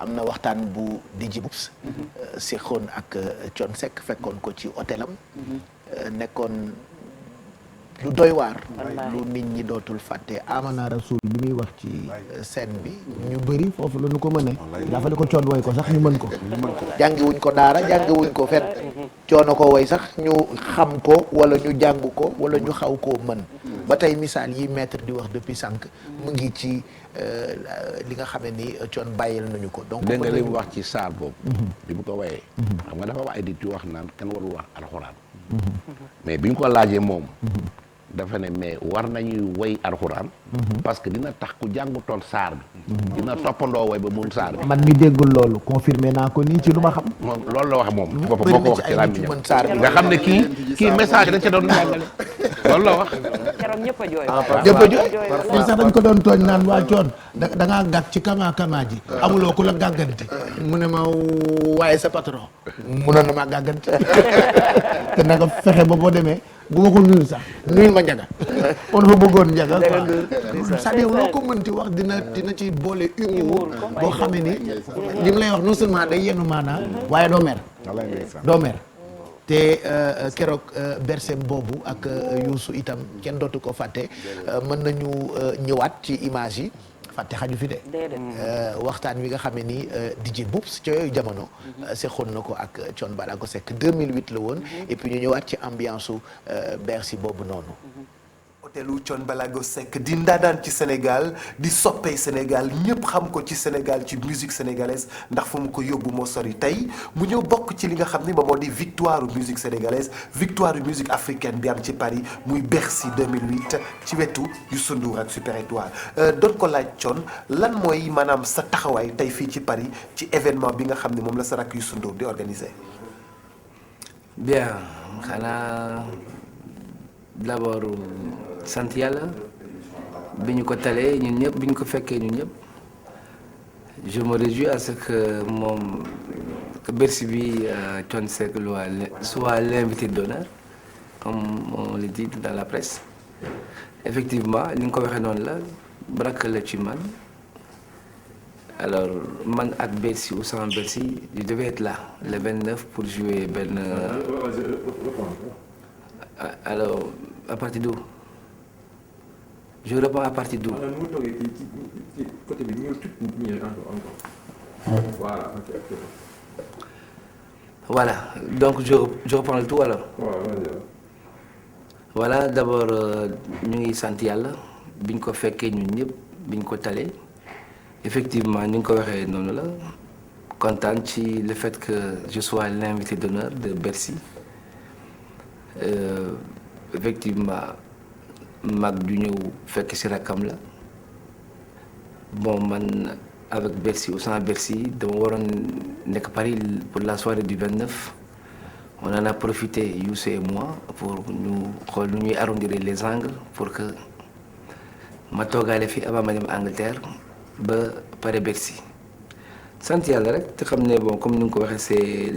am na waxtaan bu DJ Boubs séqoon ak Thione Seck fekkoon ko ci hôtelam nekkoon lu doy waar lu nit ñi dootul fàtte Amana Rasoul bi muy wax ci scène bi ñu bëri foofu la ñu ko mëne dafa ko Thione woy ko sax ñu mën ko jàngiwuñ ko daara jàngiwuñ ko fet Thione ko woy sax ñu xam ko wala ñu jàng ko wala ñu xaw koo mën ba tey misaal yi maître di wax depuis sànq mu ngi ci li nga xamee ni Thione bàyyil nañu ko donc dégg nga li mu wax ci saar boobu bi mu ko woyee xam nga dafa wax ay nit yu wax naan kenn warul wax alxuraan mais bi ñu ko laajee moom dafa ne mais war nañuy woy alxuraan parce que dina tax ku jàngutoon saar bi dina toppandoo woy ba mun saar bi man mi déggul loolu confirmé naa ko nii ci lu ma xam moom loolu la wax moom boppam moo ko wax ci làmmiñam saar bi nga xam ne kii message dañ ca doon jàngale loolu la wax keroog ñëpp a jooy ñëpp a jooy sax dañ ko doon tooñ naan waa Thione da ngaa gàtt ci kama ji amuloo ku la gàggante mu ne ma waaye sa patron munoon na maa gàggante te nanga fexe ba boo demee bu ma ko nuyu sax nuyul ma njaga on fa bëggoon njaga quoi c'est-à-dire loo ko mënti wax dina ci boole humour boo xamee ni li mu lay wax non seulement day yenu maanaa waaye doo mer te keroog bersem boobu ak Youssou itam kenn dootu ko fàtte mën nañu ñëwaat ci image yi fàtte xaju fi de waxtaan wi nga xamee ni DJ Boubs ca yooyu jamono seqoon na ko ak Thione Ballago Seck 2008 la woon et puis ñu ñëwaat ci ambiance su Bercy boobu noonu hôtelu Thione Ballago Seck di ndaadaan ci Sénégal di soppee Sénégal ñëpp xam ko ci Sénégal ci musique sénégalaise ndax fu mu ko yóbbu moo sori tey mu ñëw bokk ci li nga xam ni moom moo di victoire musique sénégalaise victoire musique africaine bi am ci Paris muy Bercy 2008 ci wetu Youssou Ndour ak Super Étoile doon ko laaj Thione lan mooy maanaam sa taxawaay tey fii ci Paris ci événement bi nga xam ne moom la sa rakk Youssou Ndour di organiser. bien xanaa d'abord sant yàlla bi ñu ko talee ñun ñëpp bi ñu ko fekkee ñun ñëpp je me réjouis à ce que moom que Bercy bi Thione Seck soit l'invité d'honneur comme on le dit dans la presse effectivement li nga ko waxee noonu la brak la ci man alors man ak Bercy ou sans Bercy je devais être là le 29 pour jouer benn alors à partir d'où je reprends à partir d'où voilà donc je reprends le tout alors voilà d'abord ñu ngi sant yàlla biñ ko fekkee ñun ñëpp biñ ko talee effectivement ni nga ko waxee noonu la kontaan ci le fait que je sois l'invité d'honneur de Bercy effectivement mag du ñëw fekk ci rakkam la bon man avec Bercy ou sans Bercy dama waroon nekk Paris pour la soirée du 29 on en a profité Youssou et moi pour ñu xool nu ñuy arrondir les angles pour que ma toogaale fi avant ma dem Angleterre ba pare Bercy sant yàlla rek te xam ne bon comme ni nga ko waxee c'est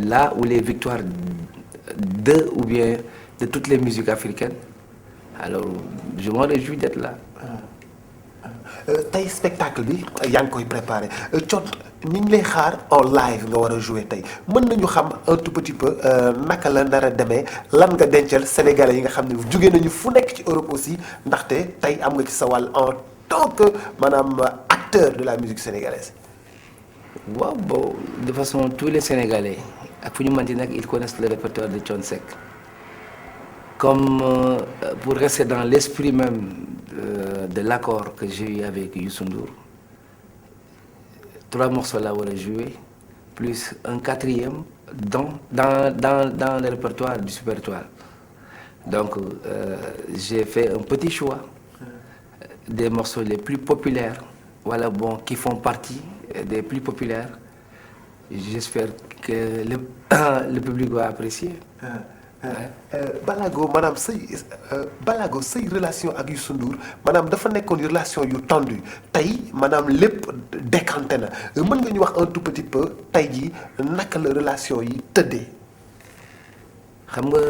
là où les victoires de ou bien de toutes les musiques africaines alors je m'en réjouis d'être là. tey spectacle bi yaa ngi koy préparé Thione ñu ngi lay xaar en live nga war a jouer tey mën nañu xam un tout petit peu naka la nar a demee lan nga dencal sénégalais yi nga xam ne jóge nañu fu nekk ci Europe aussi ndaxte tey am nga ci sa wàll en tant que maanaam acteur de la musique sénégalaise. waaw bon de façon tous les sénégalais ak fu ñu mënti nag ils connaissent le répertoire de Thione Seck comme pour rester dans l'esprit même de l'accord que j'ai eu avec Youssou Ndour 3 morceaux là war a jouer plus un 4e dans le répertoire du Super Étoile donc j'ai fait un petit choix des morceaux les plus populaires voilà bon qui font partie des plus populaires j'espère que le public va apprécier. Ballago maanaam say relation ak Youssou Ndour maanaam dafa nekkoon relation yu tendue tey maanaam lépp décanté na mën nga ñu wax un tout petit peu tey jii naka la relation yi tëddee. xam nga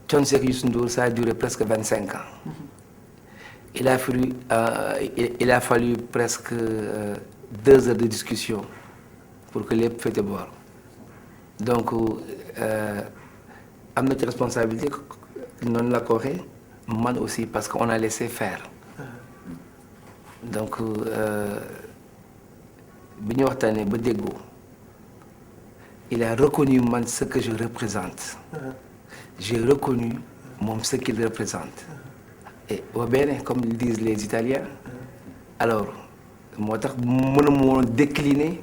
Thione Seck Youssou Ndour ça a duré presque 25 ans il a fallu presque 2 heures de discussion pour que lépp féete boor donc am na ci responsabilité noonu la ko waxee man aussi parce que on a laissé faire donc bi ñu waxtaanee ba déggoo il a reconnu man ce que je représente j'ai reconnu moom ce qu'il représente et va bene comme disent les Italiens alors moo tax mënuma woon décliner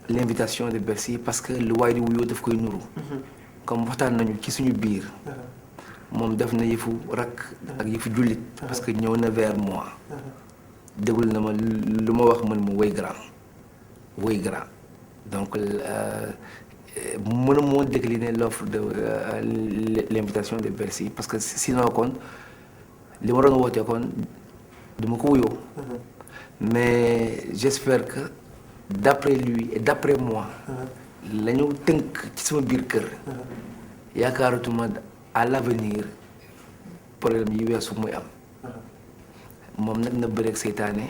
l'invitation de Bercy parce que lu waay di wuyoo daf koy nuru comme waxtaan nañu ci suñu biir moom def na yëfu rakk ak yëfu jullit parce que ñëw na vers moi déglu na ma lu ma wax man mu woy grand donc mënuma woon décliner l'offre de l'invitation de Bercy parce que sinon kon li ma doon wootee kon du ma ko wuyoo mais j'espère que d'après lui et d'après moi la ñu tënk ci sama biir kër yaakaaratuma à l'avenir problème yi weesu muy am moom nag na bëreeg seytaane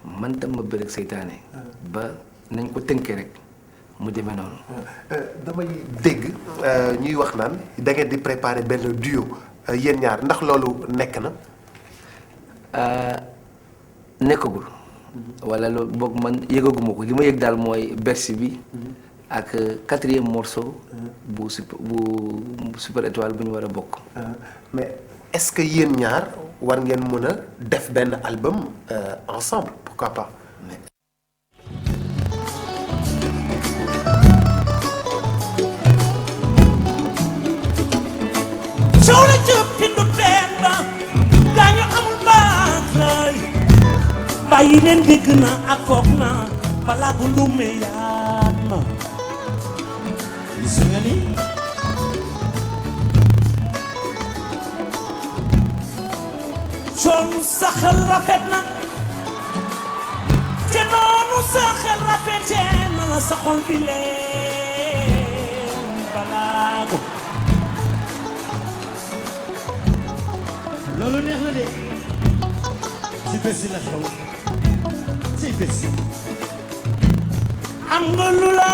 man tam ma bëreeg seytaane ba nañ ko tënkee rek mu demee noonu. damay dégg ñuy wax naan da ngeen di préparer benn duo yéen ñaar ndax loolu nekk na. nekkagul. wala loolu boog man yëgaguma ko li ma yëg daal mooy Bercy bi. ak 4e morceau. bu Super Étoile bu ñu war a bokk. mais est-ce que yéen ñaar war ngeen mën a def benn album ensemble pourquoi pas. soo la jëpp pindu teen ba gaañu amul baat lay bàyyi leen dégg na ak foog na balaa bu ndume yaat ma gis nga ni coon sa xel rafet na te noonu sa xel rafetee na la sa xol bi leen balaa ko loolu neex na de ci Bercy la xew ci Bercy am nga lu la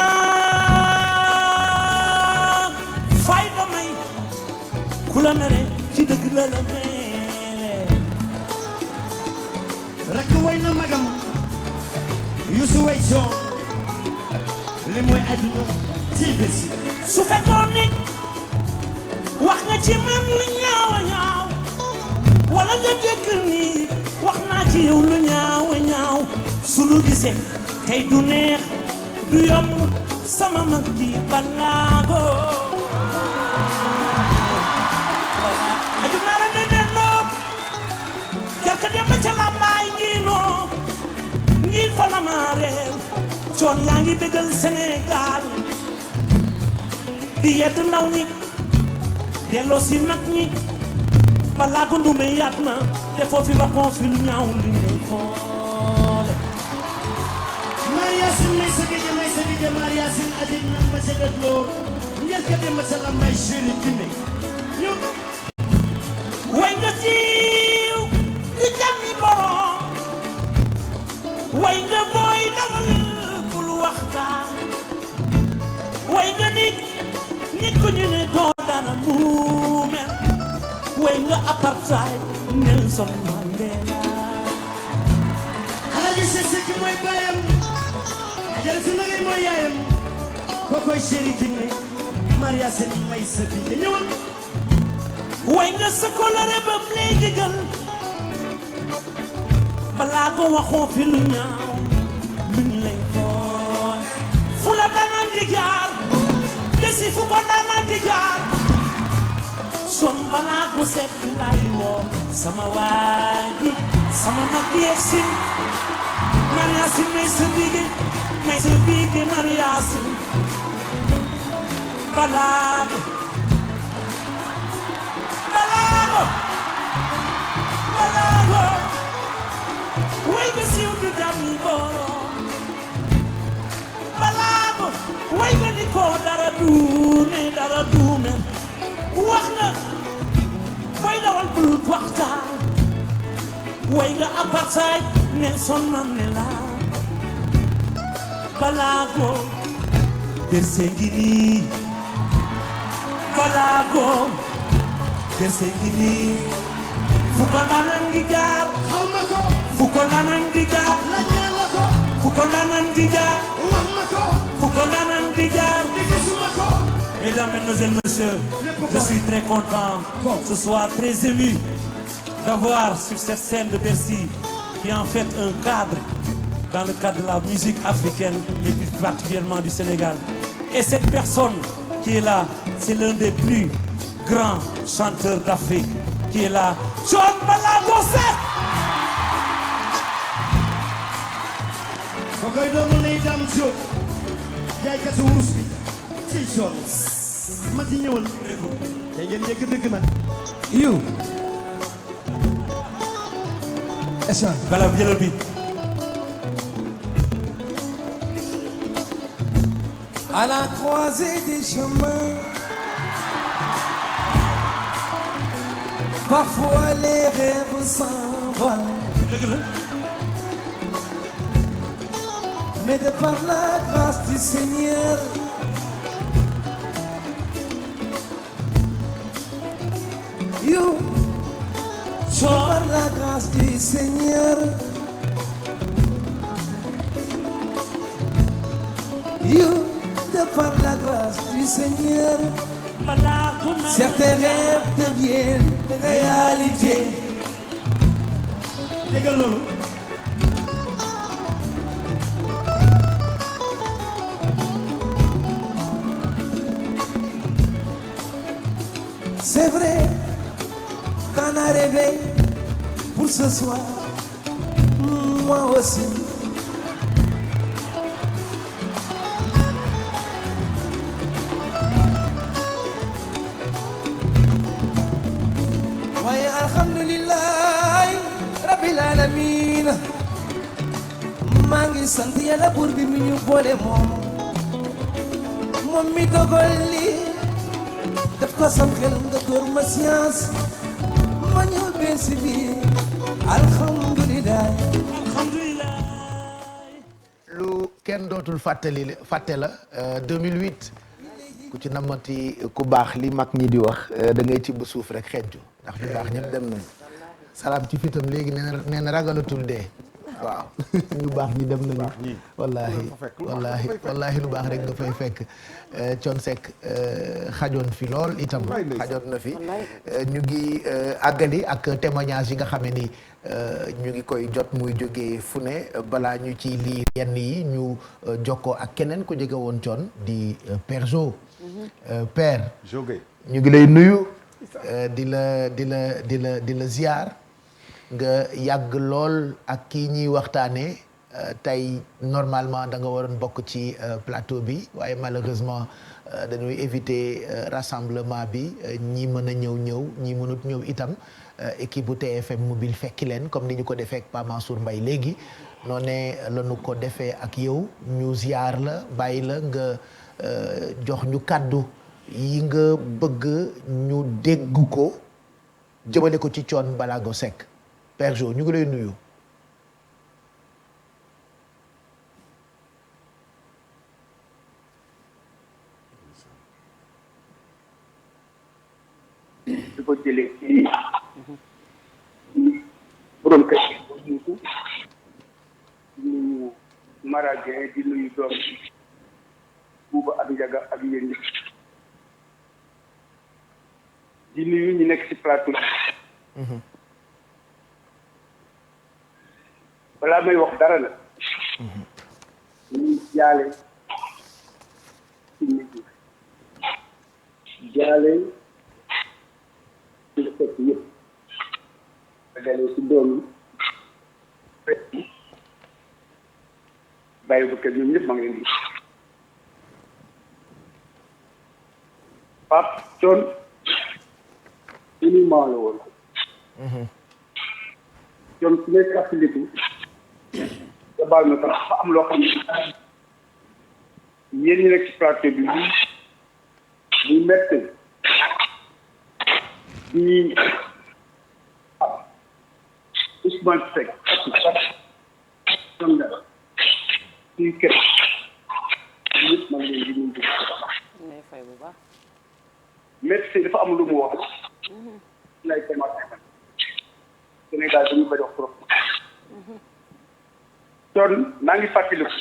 fay ba may ku la mere ci dëgg la la mere rek way na magam Youssou way coon li mooy àdduna ci Bercy su fekkoon ni wax nga ci man lu ñaaw a ñaaw wala nga dégg ni wax naa ci yow lu ñaaw a ñaaw su lu gisee tey du neex du yomb sama mag di balaago aju naa la ne delloo jarka dem ba ca lambaay ngiinoo ngir fa la maa réew coon yaa ngi bégal Sénégal di yedd ndaw ñi delloo si mag ñi balaa ko ndume yaat na te foofu ba kon fi lu ñaaw li ngay xoole Mariasin may sa gëjë Mariasin adik nan ma ca gët loo ngel ka dem ma ca lambay chéri dine ñu way nga siiw di jàmmi borom way nga booy dawal bul waxtaan way nga nit ku ñu ne doo dara mu mel way nga apartheid Nelson Mandela Alaaji Seck mooy baayam ajal su nagay mooy yaayam kokoy chéri Kiné Maria Seni may sa fi ñëwal way nga sa kolore ba lay digal balaa ko waxoo fi lu ñaaw luñ lay xool fu la danaan di jaar desi fu ko danaan di jaar son balaa ko seet lay woo sama waay sama mag yeesin Mariasin may sa bige Mariasin balaa way nga siiw du jàmmi borom balaa way nga ni ko dara duume wax nga way dawal bul waxtaan way nga apartheid Nelson Mandela Balago Bersengini Balago Bersengini Fuko nanandiga Fuko nanandiga Fuko nanandiga Fuko nanandiga Mesdames, Mesdemoiselles, Messieurs, je suis très content ce soir, très ému d'avoir sur cette scène de Bercy qui est en fait un cadre dans le cadre de la musique africaine et plus particulièrement du Sénégal. Et cette personne qui est là, c'est l'un des plus grands chanteurs d'Afrique qui est là, Thione Ballago Seck. kokoy doomu lay dam Diop jaaykatu wurus bi ci Thione ma ci ñëwal te ngeen yëgg dëgg nag You. Bala jëlal bi. À la croisée des chemins, parfois les rêves s'envolent. Mais de par la grâce du Seigneur, you, par la grâce du Seigneur, you, de par la grâce du Seigneur, certains rêves deviennent réalité. déggal loolu C'est vrai qu'on a rêvé pour ce soir, moi aussi. waaye alhamdulilah rabbil alamin maa ngi sant yàlla buur bi mi ñu boole moom mi dogal lii daf ko sam xel nga door ma science ma ñëw benn si biir alhamdulilah. lu kenn dootul fàtte la 2008 ku ci namati ku baax li mag ñi di wax da ngay tibb suuf rek xejju ndax ñu baax ñëpp dem nañu salaam ci fitam léegi nee na ragalatul dee waaw ñu baax ñi dem nañu wallahi lu baax rek nga fay fekk Thione Seck xajoon fi lool itam xajoon na fi ñu ngi àggali ak témoignage yi nga xam ne ni ñu ngi koy jot muy jógee fu ne balaa ñu ci lii yenn yi ñu jokkoo ak keneen ku jege woon Thione di Père Jo Père ñu ngi lay nuyu di la ziar nga yàgg lool ak kii ñuy waxtaanee tey normalement da nga waroon bokk ci plateau bi waaye malheureusement dañuy éviter rassemblement bi ñi mën a ñëw ñi mënut ñëw itam équipe bu TFM mobile fekki leen comme ni ñu ko defee ak Pa Mansour Mbaye léegi noonu la ñu ko defee ak yow ñu ziar la bàyyi la nga jox ñu kàddu yi nga bëgg ñu dégg ko jëmale ko ci Thione Ballago Seck Père Jo ñu ngi lay nuyu. di ko jëlee ci borom kër gi di nuyu Maragé di nuyu doom Buuba ak Njaga ak yéen ñi di nuyu ñu nekk ci plateau balaa may wax dara la ñuy jaale ci nit ñi jaale ci la fekk yëpp ba dalee ci doom yi bàyyi bu kër ñoom ñëpp maa ngi leen di Pape Thione uniquement la woon Thione su may fàttaliku te baal ma sax dafa am loo xam ne yéen ñi nekk ci plateau bi muy métti di Ousmane Seck Sonda suy kër ñëpp man leen di nuyu merci dafa am lu mu wax lay commencé Sénégal dañu bëri wax trop kon maa ngi fàttaliku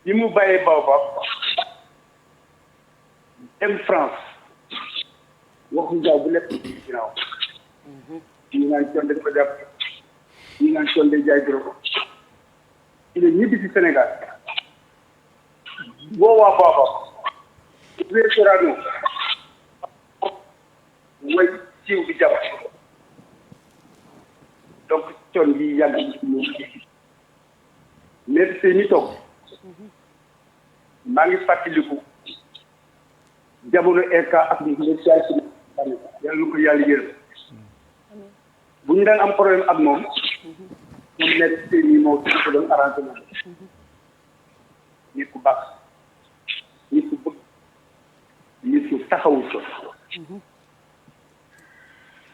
bi mu bàyyee Baobab dem France waxu jaaw bu lépp ginnaaw ñi naan coon dañ ko jàpp ñi naan coon day jaay drogue il est ñibbi si Sénégal boo waa Baobab Sorano way siiw di jàpp donc coon yi yàgg ñu mais c'est ni toog maa ngi fàttaliku jamono RK ak les yàlla na ko yàlla yërëm bu ñu daan am problème ak moom moom nekk seen i moo ko doon arrangé moom nit ku baax nit ku bëgg nit ku taxawu ko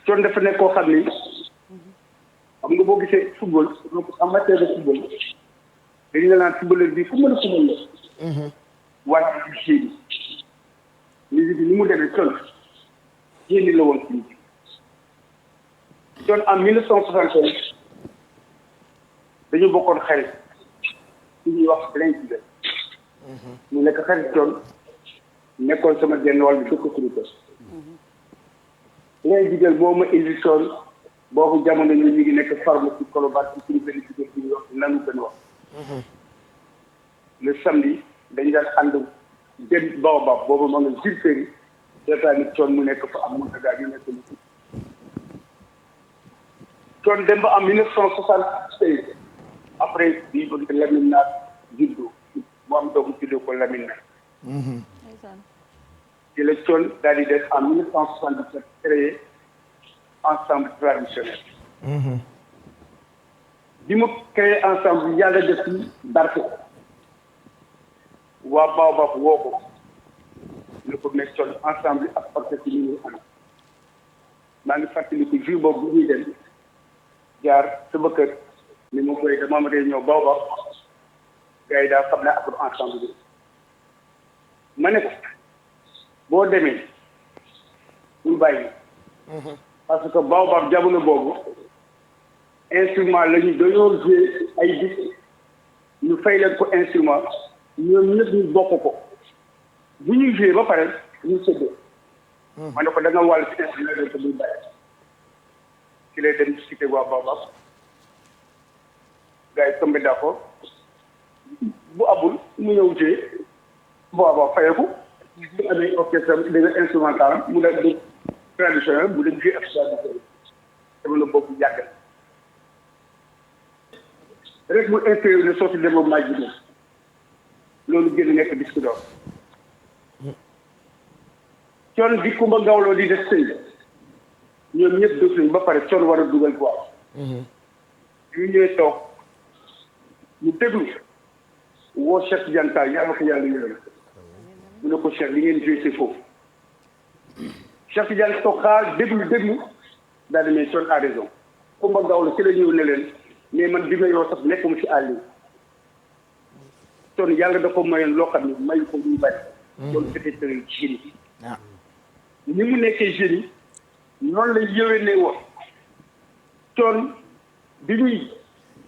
coon dafa nekk koo xam ni xam nga boo gisee football donc en matière de football dañu la naan footballeur bi fu mën a football la waaye di génn musique bi ni mu demee coon génn la woon ci musique coon en 1975 dañu bokkoon xarit su ñuy wax Blaise Diagne mu nekk xarit coon nekkoon sama genn wàll bi dëkk suñu kër Blaise Diagne moo ma indi coon boobu jamono ñu ngi nekk pharmacie Colobane ci suñu benn jigéen bi ñuy wax nanu benn wax le samedi dañu daan ànd dem Baobab boobu ma nga Jules seetaani coon mu nekk fa am mu dagaa yu nekk lu coon dem ba en 1976 après bii bëgg Lamine Naar juddu mu am doomu tuddee ko Lamine Naar ci la coon daal di def en 1977 créé ensemble traditionnel bi mu créé ensemble yàlla def ci barke waa Baobab woo ko ne ko nekk coon ensemble ak orchestre yi ñu am maa ngi fàttaliku jour boobu bu ñuy dem jaar sama kër ni ma koy dama am réunion Baobab gars yi daal xam naa ak ensemble bi ma ne ko boo demee bul bàyyi parce que Baobab jamono boobu instrument la ñu dañoo joué ay bis ñu fay leen ko instrument ñoom ñëpp ñu bokk ko bu ñuy joué ba pare ñu séddoo ma ne ko da nga wàll ci instrument leen ko bul bàyyi ci lay dem cité waa Baobab gars yi tombé d'accord bu abul mu ñëw joué Baobab fayeku su amee orchestre da nga instrumental mu def du traditionnel bu dem joué ak traditionnel dama la boobu yàgg rek mu intégré ne sotti développement ji loolu génn nekk disque d'or coon bi Kumba Gawlo di def sëy ñoom ñëpp def nañ ba pare coon war a dugal quoi ñu ñëwee toog ñu déglu woo Cheikh Tidiane Tall yàlla ko yàlla yërëm mu ne ko Cheikh li ngeen joué c'est faux Cheikh Tidiane toog xaar déglu daal di ne coon a raison Kumba Gawlo ci la ñëw ne leen mais man bi may wax sax nekkuma ci àll yi coon yàlla da ko mayoon loo xam ne mayu ko ñu bari loolu c'était un génie ni mu nekkee génie noonu la yéwénee woon coon bi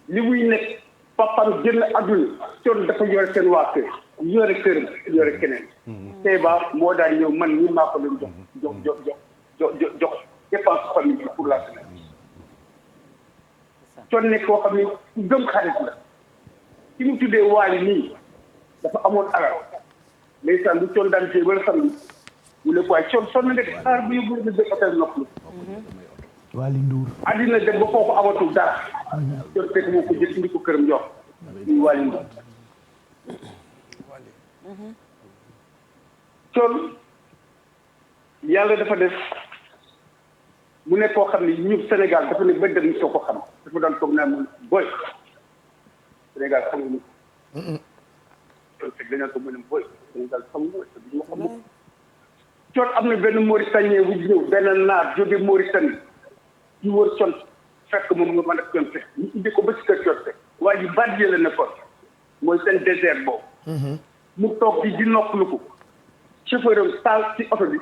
li muy nekk papam génn àdduna coon dafa yore seen waa kër yore këram yore keneen tey ba moo daal ñëw man ñi maa ko doon jox dépense famille bi pour la semaine coon nekk koo xam ne ku gëm xarit la ki mu tuddee waali nii dafa amoon alal ndeysaan bu coon daan jee wala samedi mu ne ko waaye coon sonn na de xaar bu yóbbu la de hôtel noppalu Waly Ndour àddina dem ba foofu amatul dara coon fekk moo ko jël indi ko këram jox muy Waly Ndour coon yàlla dafa def mu nekk koo xam ne ñu Sénégal dafa ne ba dem soo ko xam dafa daan toog naa mun boy Sénégal xamuñu coon fekk dañaa ko mën a boy Sénégal xamuñu duñu wax mukk coon am na benn Mauritanien bu ñëw benn naar jóge Mauritanie ñu wër con fekk moom nga mën a con fekk ñu indi ko ba si kër con fekk waaye yu bari la nekkoon mooy seen désert boobu mu toog di noppalu ko chauffeur am taal ci oto bi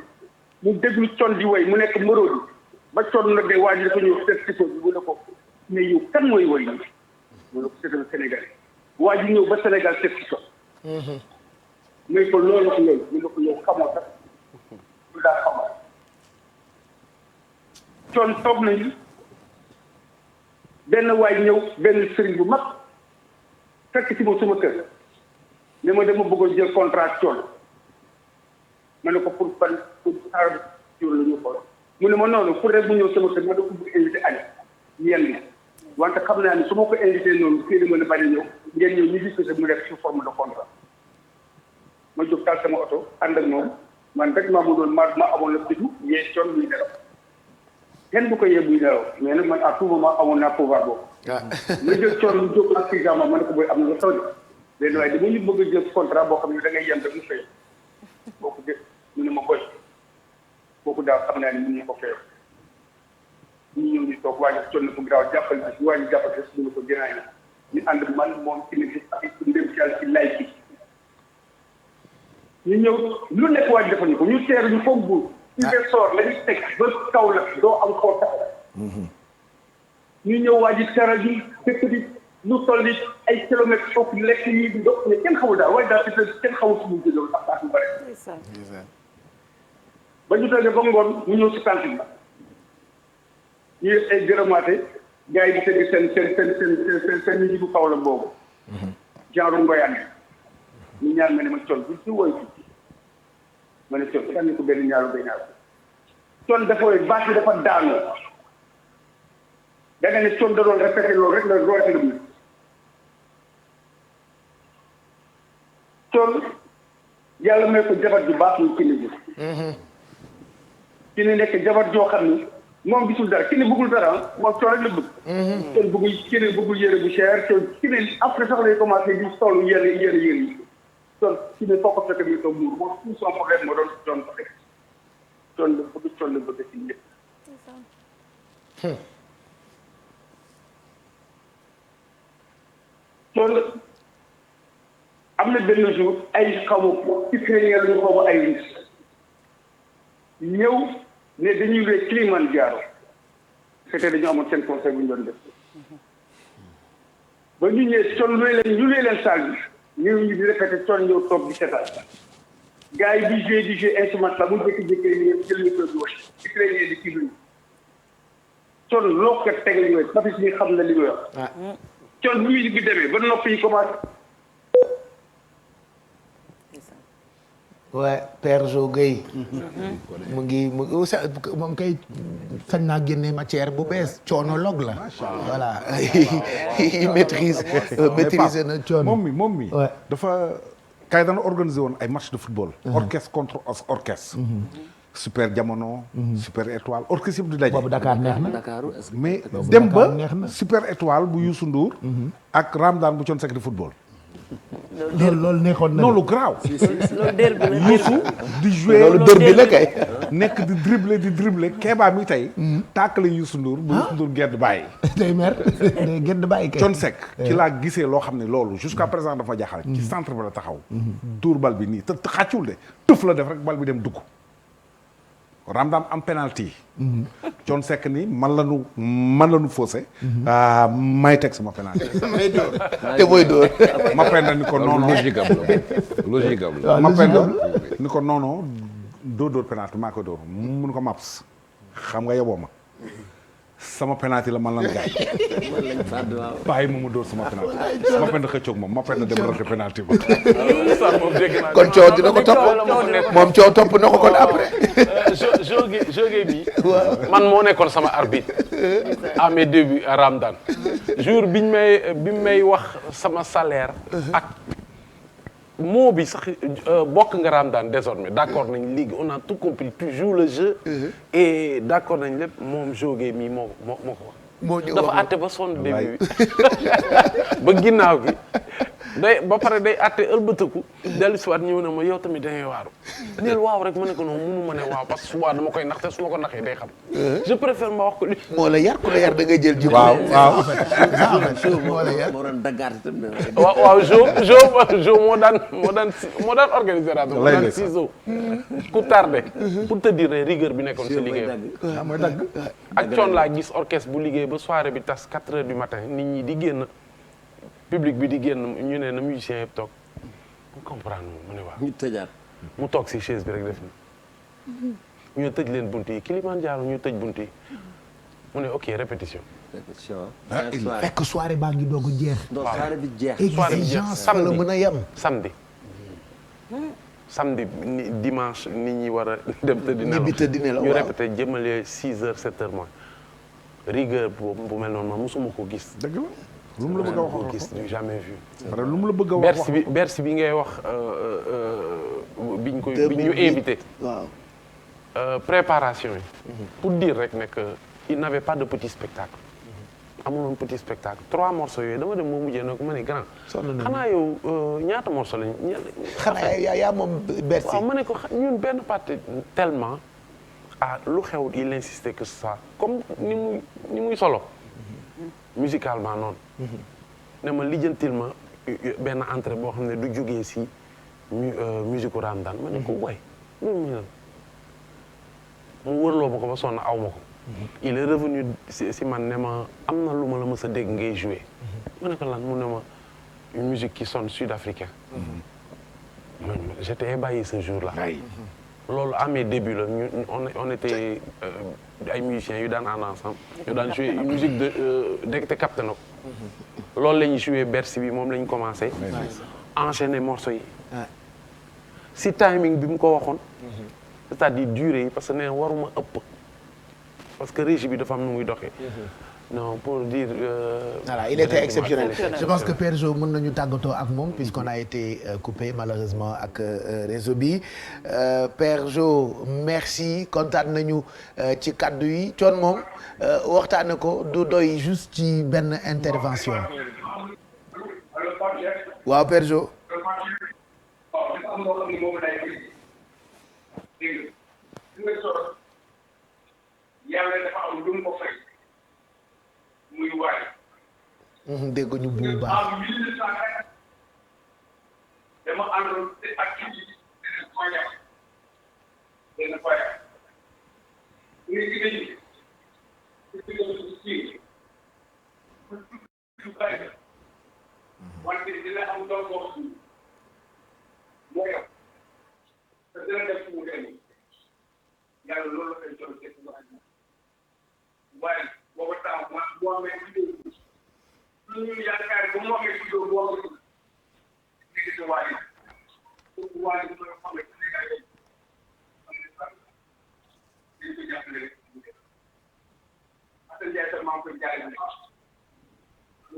mu déglu con di woy mu nekk moroodi ba con nag de waa ji dafa ñëw seet si ko mu ne ko mais yow kan mooy woy yi mu ne ko c'est un Sénégalais waa ji ñëw ba Sénégal seet si ko muy ko loolu ko loolu mu ne ko yow xamoo sax lu daa xamoo con toog nañu benn waay ñëw benn sëriñ bu mag fekk ci moom suma kër ne ma dama bëggoon jël contrat con ma ne ko pour ban pour xaaral ci la ñu xool mu ne ma noonu pour rek bu ñëw sama kër ma da ko bëgg invité añ yenn wante xam naa ni su ma ko invité noonu fii la mën a bari ñëw ngeen ñëw ñu discuter mu def sous forme de contrat ma jóg taal sama oto ànd ak moom man rek maa mu doon ma amoon la bitu yee con muy nelaw kenn du ko yee buy nelaw mais nag man à tout moment amoon naa pouvoir boobu ma jël con mu jóg ak pyjama ma ne ko booy am na nga xew de benn waaye dama ñu bëgg a jël contrat boo xam ne da ngay yem rek mu fay boo ko def mu ne ma boy kooku daal xam naa ne mën na ko fayoo ñu ñëw di toog waaye con na ko daaw jàppale si waaye jàppale si ñu ko gënaay na ñu ànd man moom ci ne ak ndem ci yàlla ci lay ci ñu ñëw lu nekk waaj defal ñu ko ñu teer ñu foog buur investor la ñu teg ba kaw la doo am koo tax ñu ñëw waaj yi teral bi dëkk bi lu toll ni ay kilomètres foofu lekk yi di dox mais kenn xamul daal waaye daal kenn xamul fu mu jëloon ak tax yu bëri ba ñu toogee ba ngoon mu ñëw si cantine ba ñu ay gërëmaate gars yi di tëgg seen njibu kaw la boobu genre ngoyaan ñu ñaan ma ne ma con bu ci woy ci ma ne con sànni ko benn ñaaru bay ñaaru con dafa woy baat bi dafa daanu da nga ne con da doon répété loolu rek la roote la mu con yàlla may ko jabar ju baax ñu kini bi kini nekk jabar joo xam ni moom gisul dara kini bëggul dara moom con rek la bëgg con bëggul kini bëggul yére bu cher con kini après sax lay commencé di sol yére yi con ci ne foo ko fekk bi toog muur moom tout son problème moo doon con ko rek con la bëgg ci ñëpp con am na benn jour ay xamu ukrainien la ñu xaw ma ay russe ñëw ne dañuy wee Kilimanjaro c'était dañu amoon seen conseil bu ñu doon def ba ñu ñëwee con ñu leen salle bi ñu di répété con ñëw toog di seetaan gars yi di jouer instrument la mu jékki-jékki ni jël ñu ko di wax ukrainien di kii con loo ko tegal yooyu Papis ñi xam na li muy wax con bu musique bi demee ba nopp yi commencé waaye Père Jo Gueye mu ngi moom kay sañ naa génne matière bu bees coonologue la voilà maîtrise na coono moom mi dafa kay dana organisé woon ay match de football orchestre contre orchestre super jamono super étoile orchestre yëpp di daje boobu Dakar neex na mais dem ba super étoile bu Youssou Ndour ak Ramdan bu Thione Seck di football loolu neexoon na non lu garaaw Youssou di jouer loolu dër bi la kay nekk di dribbler Kéba mi tey tàkkale Youssou Ndour bu Youssou Ndour gedd bàyyi day mer day gedd bàyyi kay Thione Seck ci laa gisee loo xam ne loolu jusqu'à présent dafa jaxal ci centre bi la taxaw dóor bal bi nii te xàccul de tëf la def rek bal bi dem dugg Ramdam am penalty Thione Seck ni man la nu faussé may teg sama penalty te mooy dóor ma penda ni ko noonu logique am la ma penda ni ko noonu dóor penalty maa ko dóor mun ko maps xam nga yeboo ma sama penalty la man lan gaay bàyyi ma mu dóor sama penalty ma penda xëccoog moom ma penda dem rate penalty ba kon coow dina ko topp moom coow topp na ko kon après joge bi man moo nekkoon sama arbitre à mes débuts à Ramdan jour bi may wax sama salaire ak moo bi sax bokk nga Ramdan désormais d'accord nañ léegi on a tout compris tu joues le jeu et d'accord nañ lépp moom joge mi moo ko wax dafa àtte ba sonn début bi ba ginnaaw gi day ba pare day àtte ëlbëtëku dellu si waat ñëw na ma yow tamit dangay waaru neel waaw rek ma ne ko non mënu ma ne waaw parce que souvent dama koy nax te su ma ko naxee day xam je préfère ma wax ko li moo la yar ku la yar da ngay jël jikko. waaw waaw. moo la yar. moo doon daggaat itam ne. waaw jo moo daan organiser rajo moo daan ciseau ku tardé pour te dire rigueur bi nekkoon si liggéey mooy dagg. ak coon laa gis orchestre bu liggéey ba soirée bi tas 4 heures du matin nit ñi di génn public bi di génn ñu ne na musicien yëpp toog mu comprendre mu ne waaw ñu tëjaat. mu toog si chaise bi rek def ni ñu tëj leen bunt yi Kilimanjaro ñu tëj bunt yi mu ne ok répétition répétition. fekk soirée baa ngi doog a jeex. donc soirée bi jeex. soirée bi jeex exigence fa la mën a yem. samedi dimanche nit ñi war a dem tëddi nelaw ñibbi tëddi nelaw ñu waaw. répété jëmale 6 heures 7 heures moins rigueur bu mel noonu ma mosuma ko gis. dëgg la lu mu la bëgg a wax ko gis du jamais vu. lu mu la bëgg a wax Bercy bi ngay wax biñ ñu invité. waaw. préparation yi. pour dire rek ne que il n'avait pas de petit spectacle. amuloon petit spectacle 3 morceaux yooyu dama dem moo mujjee nag ma ne grand. xanaa yow ñaata morceaux lañ. xanaa yaa moom Bercy. waaw ma ne ko ñun benn partie tellement lu xew il insistait que ça comme ni muy solo. musicalement noonu. ne ma lijjantil ma benn entrée boo xam ne du jógee si musique Raamdaan ma ne ko way loolu muy lan mu wërloo ma ko ba sonn aw ma ko. il est revenu si man ne ma am na lu ma la mës a dégg ngay jouer. ma ne ko lan mu ne ma une musique qui sonne sud-africain. j'étais ébahi ce jour-là. loolu à mes débuts la ñu on était ay musiciens yu daan ànd ensemble ñu daan jouer une musique de te capté na ko. loolu la ñuy jouer Bercy bi moom la ñu commencé. enchaîner morceaux yi. si timing bi mu ko waxoon. c'est-à-dire durée yi parce que nee waruma ëpp. parce que régie bi dafa am nu muy doxee. non pour dire. voilà il était exceptionnel. Je pense que Père Jo mën nañu tàggatoo ak moom puisqu'on a été coupé malheureusement ak réseau bi Père Jo merci kontaan nañu ci kaddu yi coon moom waxtaane ko du doy juste ci benn intervention. waaw Père Jo. yàlla dafa am lu mu ko fay muy waay. dégg ñu bu baax. en 1940 dama àndoon ak kii benn voyage. ñu ngi ci wante dina am doom boo xam moo yor te dina def fu mu dem yàlla loolu la koy jox te waaye booba temps moo amee vidéo ñu yaakaar ba mu amee vidéo boo xam ne gis nga waaye waaye bu ma xamee Sénégal yi dañ ko jàppale rek Assane Ndiaye sax maa ngi koy jaay xam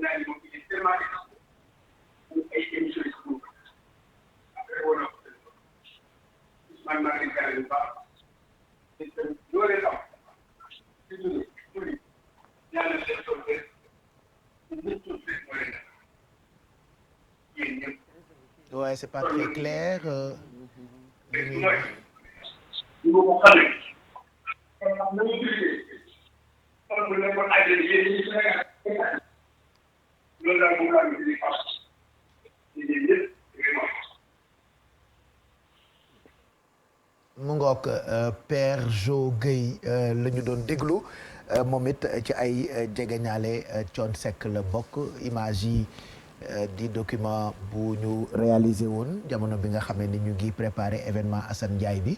naa ni moom ci tellement ay émissions yi après woo na ko man maa ngi jaay bu baax loolee xam ouais c'est pas très clair. mu ngoog Père Jo Gueye la ñu doon déglu moom it ci ay jegeñaale Thione Seck la bokk image yi di document bu ñu réalisé woon jamono bi nga xamee ni ñu ngi préparé événement Assane Ndiaye bi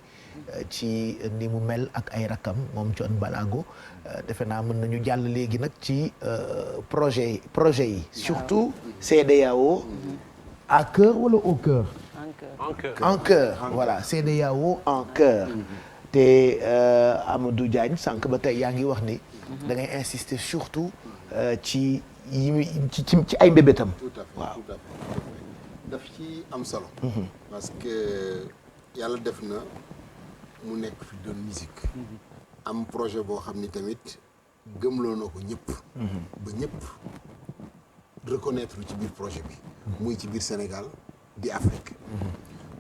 ci ni mu mel ak ay rakam moom Thione Ballago defe naa mën nañu jàll léegi nag ci projet yi surtout CEDEAO à cœur wala au cœur en cœur voilà CEDEAO en cœur te Amadou Diagne sànq ba tey yaa ngi wax ni da ngay insister surtout ci ci ay mbébétam waaw daf ci am solo parce que yàlla def na mu nekk fi doon musique am projet boo xam ni tamit gëmloo na ko ñëpp ba ñëpp reconnaître ci biir projet bi muy ci biir Sénégal di Afrique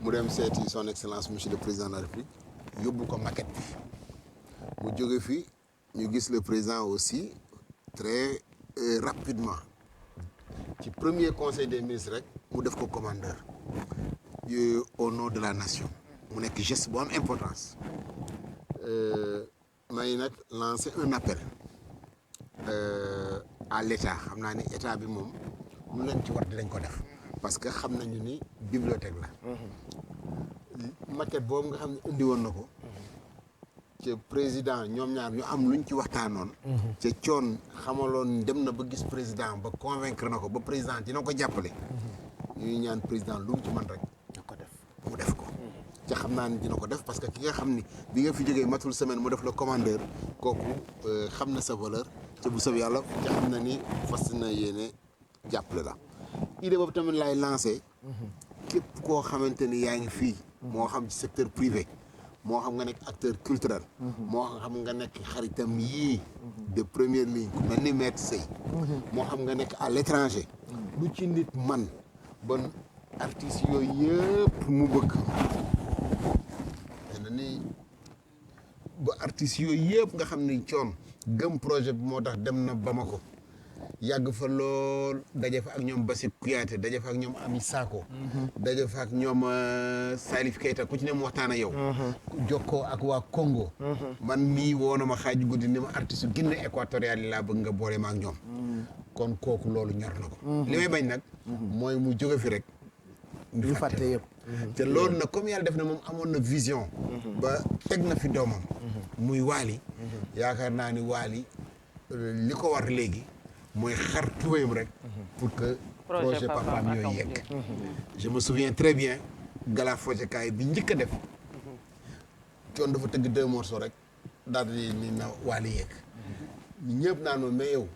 mu dem seeti son excellence monsieur le président de la République yóbbu ko maquette bi mu jóge fi ñu gis le président aussi très rapidement ci premier conseil des ministres rek mu def ko commandeur au nom de la nation mu nekk geste bu am importance may nag lancer un appel à l'état xam naa ni état bi moom lu leen ci war dinañ ko def parce que xam nañu ni bibliothèque la maquette boobu nga xam ne indi woon na ko ca président ñoom ñaar ñu am luñ ci waxtaanoon ca coon xamaloon dem na ba gis président ba convaincre na ko ba président dina ko jàppale ñuy ñaan président lu mu ci mën rek mu def ko ca xam naa ni dina ko def parce que ki nga xam ni bi nga fi jógee matul semaine mu def la commandeur kooku xam na sa valeur ca bu soobee yàlla ca xam na ni fas na yéene jàppale la idée boobu tamit laay lancé képp koo xamante ni yaa ngi fii moo xam ci secteur privé moo xam nga nekk acteur culturel moo xam nga nekk xaritam yii de première ligne ku mel ni Maître Sey moo xam nga nekk à l'étranger lu ci nit man bon artistes yooyu yëpp mu bëgg na ni ba artistes yooyu yëpp nga xam ni coon gëm projet bi moo tax dem na Bamako yàgg fa lool daje fa ak ñoom Bassi Kouyaté daje fa ak ñoom Ami Sakho daje fa ak ñoom Salif Keita ku ci ne mu waxtaan ak yow jokkoo ak waa Congo man mii woo na ma xaaju guddi ni ma artiste Guinée équatoriale yi laa bëgg nga boole ma ak ñoom kon kooku loolu ñor na ko li may bañ nag mooy mu jóge fi rek ñu fàtte yëpp te loolu nag comme yàlla def na moom amoon na vision ba teg na fi doomam muy Wally yaakaar naa ni Wally li ko war léegi mooy xar tuwéyam rek pour que projet papaam yooyu yegg je me souviens très bien gala Fojekaay bi njëkk a def coon dafa tëgg 2 morceaux rek daal di ni na Wally yegg ñëpp naan ma mais yow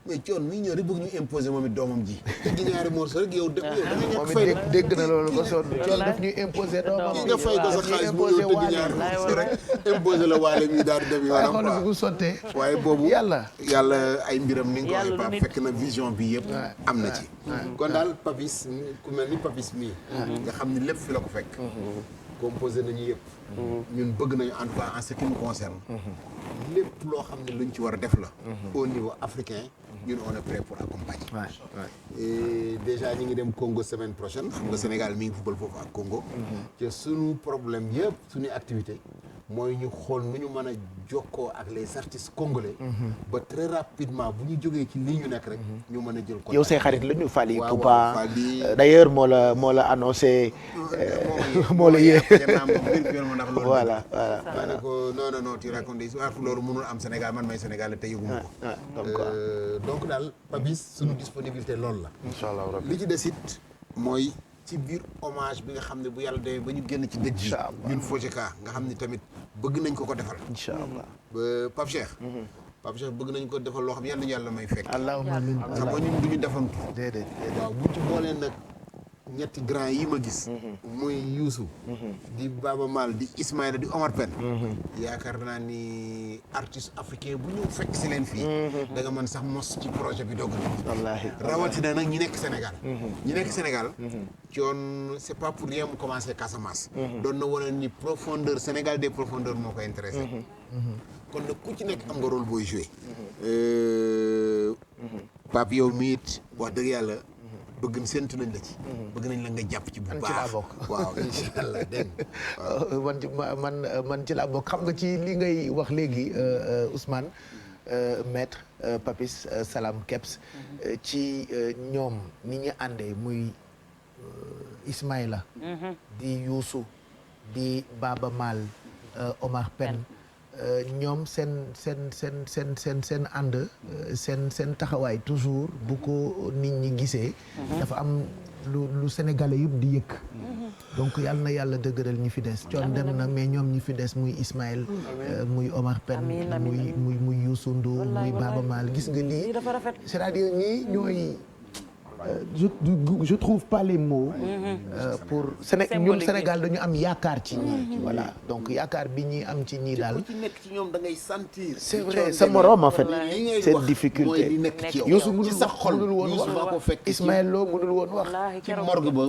mais coon mi ñëw rek bëgg ñu imposer moom it doomam ji tëgg 2 morceaux rek yow da nga ñàkk fay dégg na loolu ba sonn coon daf ñuy imposer doomam kii nga fay ko sa xaalis bu ñëw tëgg 2 morceaux rek imposer la Wally mi daal di dem yoonam bu sottee waaye boobu yàlla ay mbiram ni nga ko waxee fekk na vision bi yëpp am na ci kon daal Papis ku mel ni Papis mii nga xam ni lépp fi la ko fekk composé nañu yëpp ñun bëgg nañu en tout cas en ce qui nous concerne lépp loo xam ne luñ ci war a def la au niveau africain ñun on est prêt pour accompagner et déjà ñu ngi dem Congo semaine prochaine xam nga Sénégal mi ngi football foofu ak Congo te suñu problème yëpp suñuy activité mooy ñu xool nu ñu mën a jokkoo ak les artistes congolais ba très rapidement bu ñu jógee ci lii ñu nekk rek ñu mën a jël contact. yow say xarit la ñu Fally Poupa d'ailleurs moo la annoncé moo la yee voilà voilà ko non tu racontes des histoires loolu mënul am Sénégal man may Sénégal te yëguma ko donc daal Papis suñu disponibilité loolu la inchallah li ci des it mooy ci biir hommage bi nga xam ne bu yàlla demee ba ñu génn ci dëj bi ñun Fojeka nga xam ne tamit bëgg nañ ko defal incha allah ba Pape Cheikh bëgg nañ ko defal loo xam yàlla nañu yàlla may fekk allahumma amiin xam nga ñun duñu defantu déedéet waaw buñ ci boolee nag ñetti grand yi ma gis muy Youssou di Baba Maal di Ismaïla di Omar Pène yaakaar naa ni artiste africain bu ñu fekk si leen fii da nga mën sax mos ci projet bi dogg wallaahi rawatina nag ñi nekk Sénégal coon c'est pas pour rien mu commencé Casamance doon na wane ni profondeur Sénégal des profondeurs moo ko intéressé kon nag ku ci nekk am nga rôle booy joué Pape yow miit wax dëgg yàlla bëgg séntu nañ la ci bëgg nañ la nga jàpp ci bu baax ci laa bokk waaw incha allah dégg man ci laa bokk xam nga ci li ngay wax léegi Ousmane maître Papis Salam Kebs ci ñoom ni ñu àndee muy Ismaïla di Youssou di Baba Maal Omar Pène ñoom seen ànd seen taxawaay toujours bu ko nit ñi gisee dafa am lu sénégalais yëpp di yëkk donc yàlla na yàlla dëgëral ñi fi des coon dem na mais ñoom ñi fi des muy Ismaël muy Omar Pène muy Youssou Ndour muy Baba Maal gis nga lii c'est-à-dire ñii ñooy je trouve pas les mots pour ñun Sénégal dañu am yaakaar ci ñii voilà donc yaakaar bi ñi am ci ñii daal ku ci nekk ci ñoom da ngay sentir c'est vrai sa morom en fait cette difficulté mooy li nekk ci yow Youssou ci mënul sa wax xol mënul woon Youssou baa ko wax fekk Ismaël Lo mënul woon wax ci morgue ba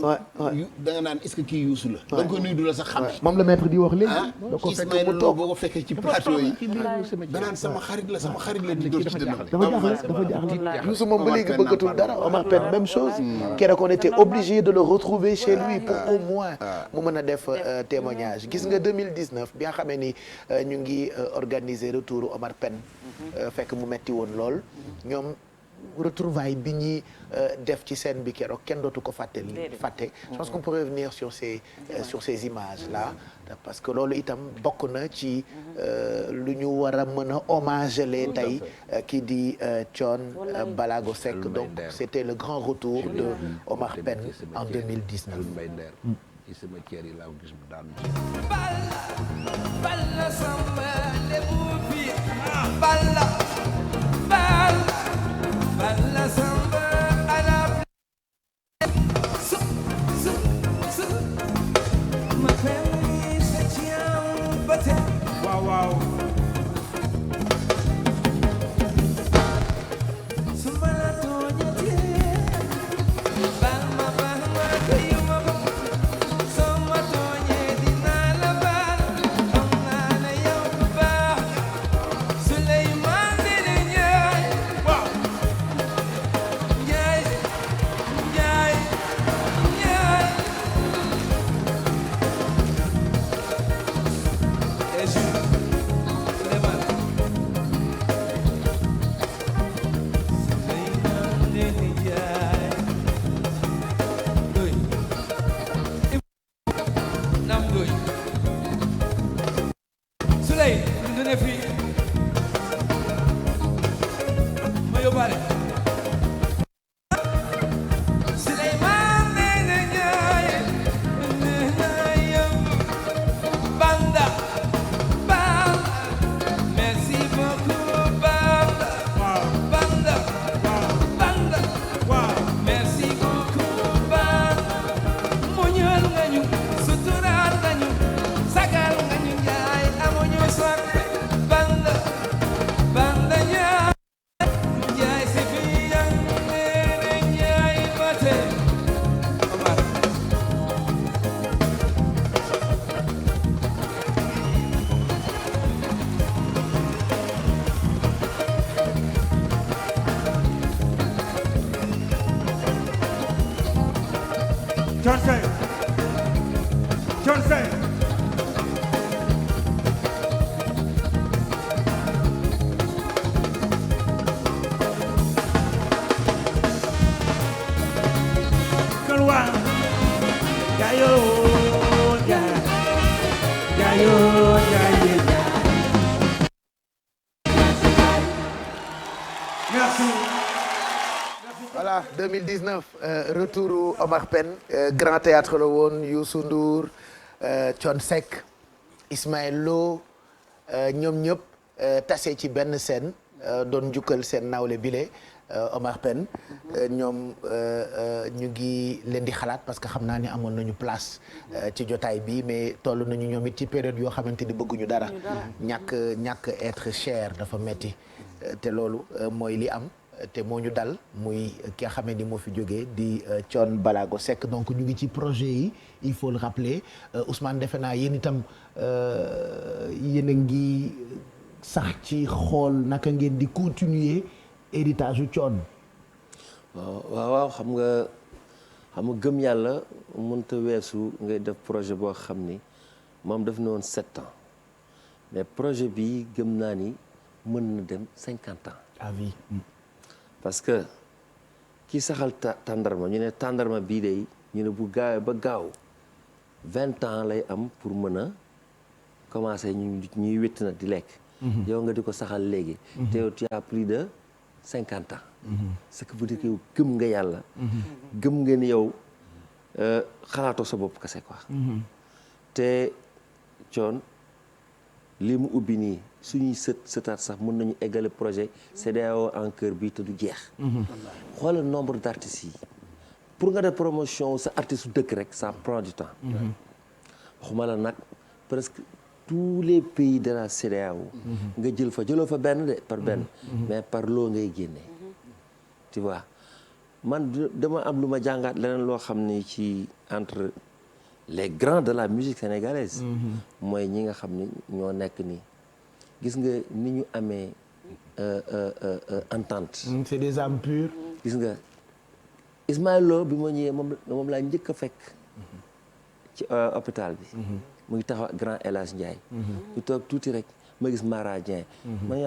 da nga naan est-ce que kii Youssou la da nga ko nuyu du la sax xam moom la maître di wax léegi da ko fekk mu toog boo ko fekkee ci plateau yi danaan sama xarit la di dóor ci dënn dafa jaaxle Youssou moom ba léegi bëggatul dara Omar Pène même chose keroog on était obligé de le retrouver chez lui pour au moins mu mën a def témoignage gis nga 2019 bi nga xamee ni ñu ngi organiser retour Omar Pène fekk mu metti woon lool ñoom retrouvaille bi ñuy def ci scène bi keroog kenn dootu ko fàtte je pense qu'on pourrait revenir sur ces images là parce que loolu itam bokk na ci lu ñu war a mën a hommageler tey kii di Thione Ballago Seck donc c'était le grand retour de Omar Pène en 2019 ci sama kër yi laa gis mu daanu balla samba lebu bi balla samba ala su ma feli sa ciam bate waaw suma la toñete balma kayuma sama toñe dina la bal am naa la yow bu baax Souleymane ne ñaay waaw ñaay eju Souleymane ne ñaay doy nam doy Souley ñu ne fii ma yóbbaale Souleymane ne ñaay banda merci beaucoup banda merci beaucoup muñal nga ñu suturaal nga ñu sagal nga ñu njaay amuñu soppe banda njaay si fi yang neene njaay bate Omar Thione Seck kalwa jayo merci voilà 2019 retour Omar Pène Grand Théâtre la woon Youssou Ndour Thione Seck Ismaël Lo ñoom ñëpp tase ci benn scène doon njukkal seen nawle bile Omar Pène ñoom ñu ngi leen di xalaat parce que xam naa ni amoon nañu place ci jotaay bi mais toll nañu ñoom it ci période yoo xamante ni bëgguñu dara ñàkk être cher dafa metti te loolu mooy li am te moo ñu dal muy ki nga xam ne ni moo fi jógee di Thione Ballago Seck donc ñu ngi ci projet yi il faut le rappeler Ousmane defe naa yéen itam yéen a ngi sax ci xool naka ngeen di continuer héritage u Thione. waaw xam nga gëm yàlla mënta weesu ngay def projet boo xam ni moom daf ne woon 7 ans mais projet bi gëm naa ni mën na dem 50 ans. à vie. parce que ki saxal tàndarma ñu ne tàndarma bii de ñu ne bu gaawee ba gaaw 20 ans lay am pour mën a commencer ñuy wétt na di lekk. yow nga di ko saxal léegi. te yow tu as plus de 50 ans. ce qui veut dire que yow gëm nga yàlla. gëm nga ni yow xalaatoo sa bopp kese quoi. te Thione lii mu ubbi nii suñuy sëtaat sax mën nañu égaler projet CEDEAO en cœur bi te du jeex. xoolal nombre d'artistes yi pour nga def promotion sa artiste dëkk rek ça prend du temps. waxuma la nag presque tous les pays de la CEDEAO. nga jëloo fa benn de par benn. mais par loo ngay génne. tu vois man dama am lu ma jàngaat leneen loo xam ni ci entre les grands de la musique sénégalaise. mooy ñi nga xam ni ñoo nekk nii gis nga ni ñu amee entente. c'est des âmes pures. gis nga Ismaël Lo bi ma ñëwee moom laa njëkk a fekk ci hôpital bi. mu ngi taxaw grand El Hadj Ndiaye. ñu toog tuuti rek ma gis Mara Dieng.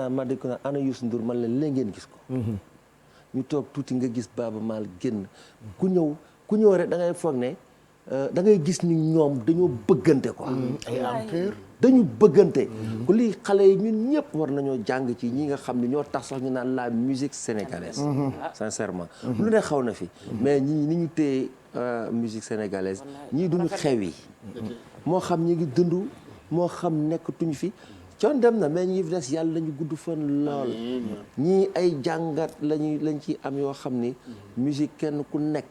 ma dégg ko naan ana Youssou Ndour man leen léegi ngeen gis ko. ñu toog tuuti nga gis Baaba Maal génn ku ñëw rek da ngay foog ne da ngay gis ni ñoom dañoo bëggante quoi. ay âmes pures. dañu bëggante. ku lii xale yi ñun ñëpp war nañoo jàng ci ñi nga xam ne ñoo tax sax ñu naan la musique sénégalaise. sincèrement. lu ne xaw na fi. mais ñi ni ñu téye musique sénégalaise ñii duñu xew yi. moo xam ñi ngi dund moo xam nekkatuñu fi. coon dem na mais ñi fi des yàlla lañu gudd fan lool. ñii ay jàngat lañ ci am yoo xam ni. musique kenn ku nekk.